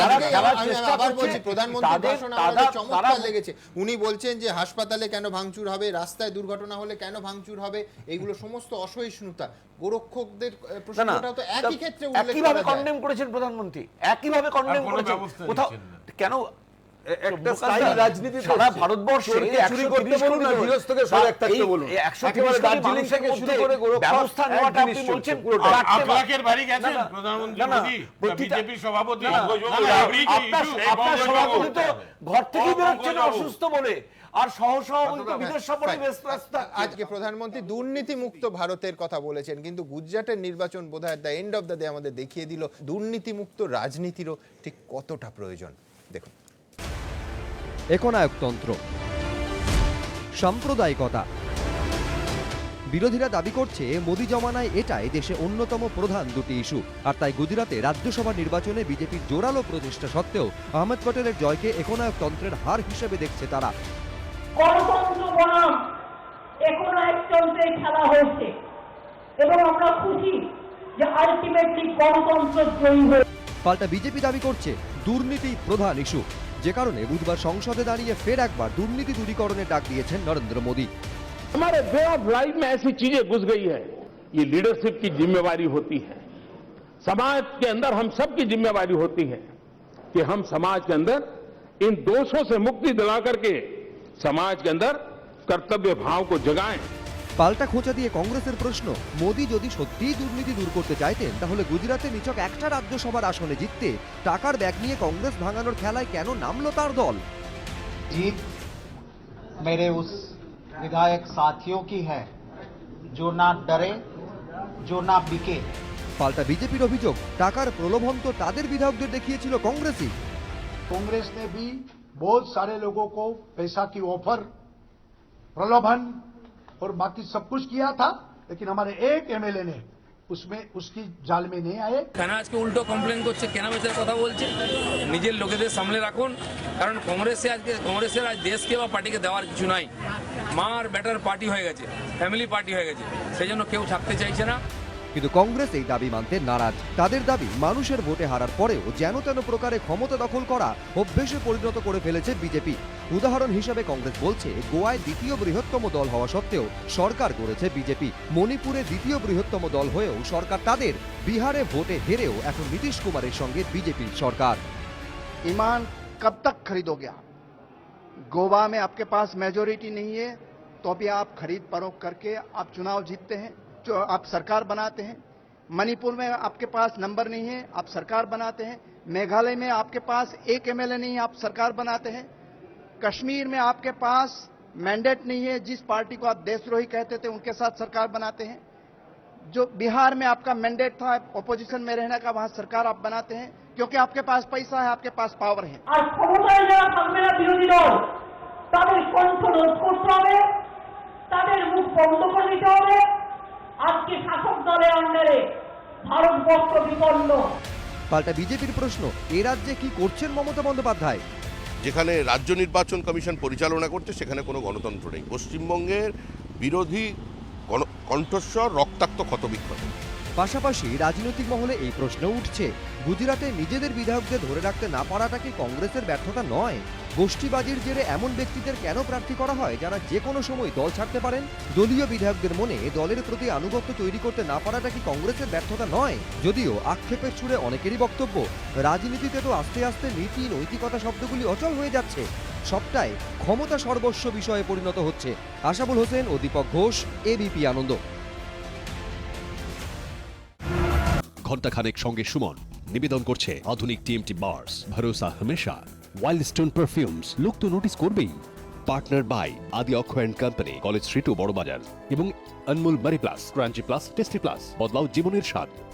যারা খেলার চেষ্টা করছে প্রধানমন্ত্রীর ভাষণ আমাদের চমৎকার লেগেছে। উনি বলছেন যে হাসপাতালে কেন ভাঙচুর হবে, রাস্তায় দুর্ঘটনা হলে কেন ভাঙচুর হবে, এইগুলো সমস্ত অসহিষ্ণুতা। গোরক্ষকদের প্রশ্নটা তো একই ক্ষেত্রে উল্লেখ করা যায়। একইভাবে কন্ডেম করেছেন প্রধানমন্ত্রী, একইভাবে কন্ডেম করেছেন। কোথাও কেন একটা স্টাইল রাজনীতি সারা ভারতবর্ষে চুরি করতে বলুন না, গৃহস্থকে সরে থাকতে বলুন, একেবারে দার্জিলিং থেকে শুরু করে ব্যবস্থা নেওয়াটা আপনি বলছেন পুরোটা। আপনাদের বাড়ি গেছেন প্রধানমন্ত্রী মোদি, বিজেপির সভাপতি, আপনার সভাপতি তো ঘর থেকে বেরোচ্ছেন অসুস্থ বলে, আর সহসভাপতি তো বিদেশ সফরে ব্যস্ত। আজকে প্রধানমন্ত্রী দুর্নীতি মুক্ত ভারতের কথা বলেছেন, কিন্তু গুজরাটের নির্বাচন বোধহয় the end of the day আমাদের দেখিয়ে দিল দুর্নীতি মুক্ত রাজনীতিরও ঠিক কতটা প্রয়োজন। দেখুন, একনায়কতন্ত্র, সাম্প্রদায়িকতা। বিরোধীরা দাবি করছে মোদি জমানায় এটাই দেশে অন্যতম প্রধান দুটি ইস্যু, আর তাই গুজরাটে রাজ্যসভা নির্বাচনে বিজেপির জোরালো প্রচেষ্টা সত্ত্বেও আহমেদ পটেলের জয়কে একনায়কতন্ত্রের হার হিসেবে দেখছে তারা। গণতন্ত্র বনাম একনায়কতন্ত্রে খেলা হয়েছে এবং আমরা খুশি যে আলটিমেটলি গণতন্ত্র জয়ী হয়েছে। পাল্টা বিজেপি দাবি করছে দুর্নীতি প্রধান ইস্যু, যে কারণে বুধবার সংসদে দাঁড়িয়ে ফের একবার দুর্নীতি দূরীকরণের ডাক দিয়েছেন নরেন্দ্র মোদী। हमारे वे ऑफ लाइफ में ऐसी चीजें घुस गई है, ये लीडरशिप की जिम्मेवारी होती है, समाज के अंदर हम सब की जिम्मेवारी होती है कि हम समाज के अंदर इन दोषों से मुक्ति दिला करके समाज के अंदर कर्तव्य भाव को जगाएं। পাল্টা খোঁচা দিয়ে কংগ্রেসের প্রশ্ন, মোদী যদি সত্যিই দুর্নীতি দূর করতে চাইতেন তাহলে গুজরাটে নিছক একটা রাজ্যসভার আসনে জিততে টাকার ব্যাগ নিয়ে কংগ্রেস ভাঙানোর খেলায় কেন নামলো তার দল? जीत मेरे उस विधायक साथियों की है जो ना डरे, जो ना बिके। পাল্টা বিজেপির অভিযোগ, টাকার প্রলোভন তো তাদের বিধায়কদের দেখিয়েছিল কংগ্রেসই। कांग्रेस ने भी बहुत सारे लोगों को पैसा की ऑफर, प्रलोभन और बाकी सब कुछ किया था, लेकिन हमारे एक एमएलए ने उसमें उसकी जाल में नहीं आए। কেন আজকে উল্টো কমপ্লেন করছে, কেন বেচার কথা বলছে? নিজের লোকেদের সামনে রাখুন, কারণ কংগ্রেসের আজ দেশকে বা পার্টিকে দেওয়ার কিছু নাই। মার বেটার পার্টি হয়ে গেছে, ফ্যামিলি পার্টি হয়ে গেছে, সেই জন্য কেউ থাকতে চাইছে না। কিন্তু কংগ্রেস এই দাবি মানতে নারাজ। তাদের দাবি মানুষের ভোটে হারার পরেও যেন তেন প্রকারে ক্ষমতা দখল করা অভ্যেসে পরিণত করে ফেলেছে বিজেপি। উদাহরণ হিসেবে কংগ্রেস বলছে গোয়ায় দ্বিতীয় বৃহত্তম দল হওয়া সত্ত্বেও সরকার গড়েছে বিজেপি, মণিপুরে দ্বিতীয় বৃহত্তম দল হয়েও সরকার তাদের, বিহারে ভোটে হেরেও এখন নীতিশ কুমারের সঙ্গে বিজেপির সরকার। ईमान कब तक खरीदोगे आप? गोवा में आपके पास मेजोरिटी नहीं है तो भी आप खरीद फरोख्त करके आप चुनाव जीतते हैं, जो आप सरकार बनाते हैं। मणिपुर में आपके पास नंबर नहीं है, आप सरकार बनाते हैं। मेघालय में आपके पास एक एमएलए नहीं है, आप सरकार बनाते हैं। कश्मीर में आपके पास मैंडेट नहीं है, जिस पार्टी को आप देशद्रोही कहते थे उनके साथ सरकार बनाते हैं। जो बिहार में आपका मैंडेट था ऑपोजिशन में रहने का, वहां सरकार आप बनाते हैं क्योंकि आपके पास पैसा है, आपके पास पावर है। আর ক্ষমতায় যারা থাকবে না বিরোধী দল, তাদের কণ্ঠ রোধ করতে হবে, তাদের মুখ বন্ধ করে দিতে হবে। আজকে শাসক দলের আন্ডারে ভারতবর্ষ বিপন্ন। পাল্টা বিজেপির প্রশ্ন, এ রাজ্যে কি করছেন মমতা বন্দ্যোপাধ্যায়? যেখানে রাজ্য নির্বাচন কমিশন পরিচালনা করছে সেখানে কোনো গণতন্ত্র নেই। পশ্চিমবঙ্গের বিরোধী কণ্ঠস্বর রক্তাক্ত ক্ষতবিক্ষত। পাশাপাশি রাজনৈতিক মহলে এই প্রশ্ন উঠছে, গুজরাটে নিজেদের বিধায়কদের ধরে রাখতে না পারাটা কি কংগ্রেসের ব্যর্থতা নয়? গোষ্ঠীবাজির জেরে এমন ব্যক্তিদের কেন প্রার্থী করা হয় যারা যে কোনো সময় দল ছাড়তে পারেন? দলীয় বিধায়কদের মনে দলের প্রতি আনুগত্য তৈরি করতে না পারাটা কি কংগ্রেসের ব্যর্থতা নয়? যদিও আক্ষেপের সুরে অনেকেরই বক্তব্য, রাজনীতিতে তো আস্তে আস্তে নীতি নৈতিকতা শব্দগুলি অচল হয়ে যাচ্ছে, সবটাই ক্ষমতা সর্বস্ব বিষয়ে পরিণত হচ্ছে। আশাবুল হোসেন ও দীপক ঘোষ, এবিপি আনন্দ। ঘণ্টাখানেক সঙ্গে সুমন নিবেদন করছে আধুনিক টিএমটি বার্স, ভরসা হামেশা। ওয়াইল্ড স্টোন পারফিউমস লোক তো নোটিস করবেই। Partner by Adi Akshay and company, College Street ও বড়বাজার, এবং Anmol Marie plus, crunchy plus, tasty plus. বদলাও জীবনের স্বাদ।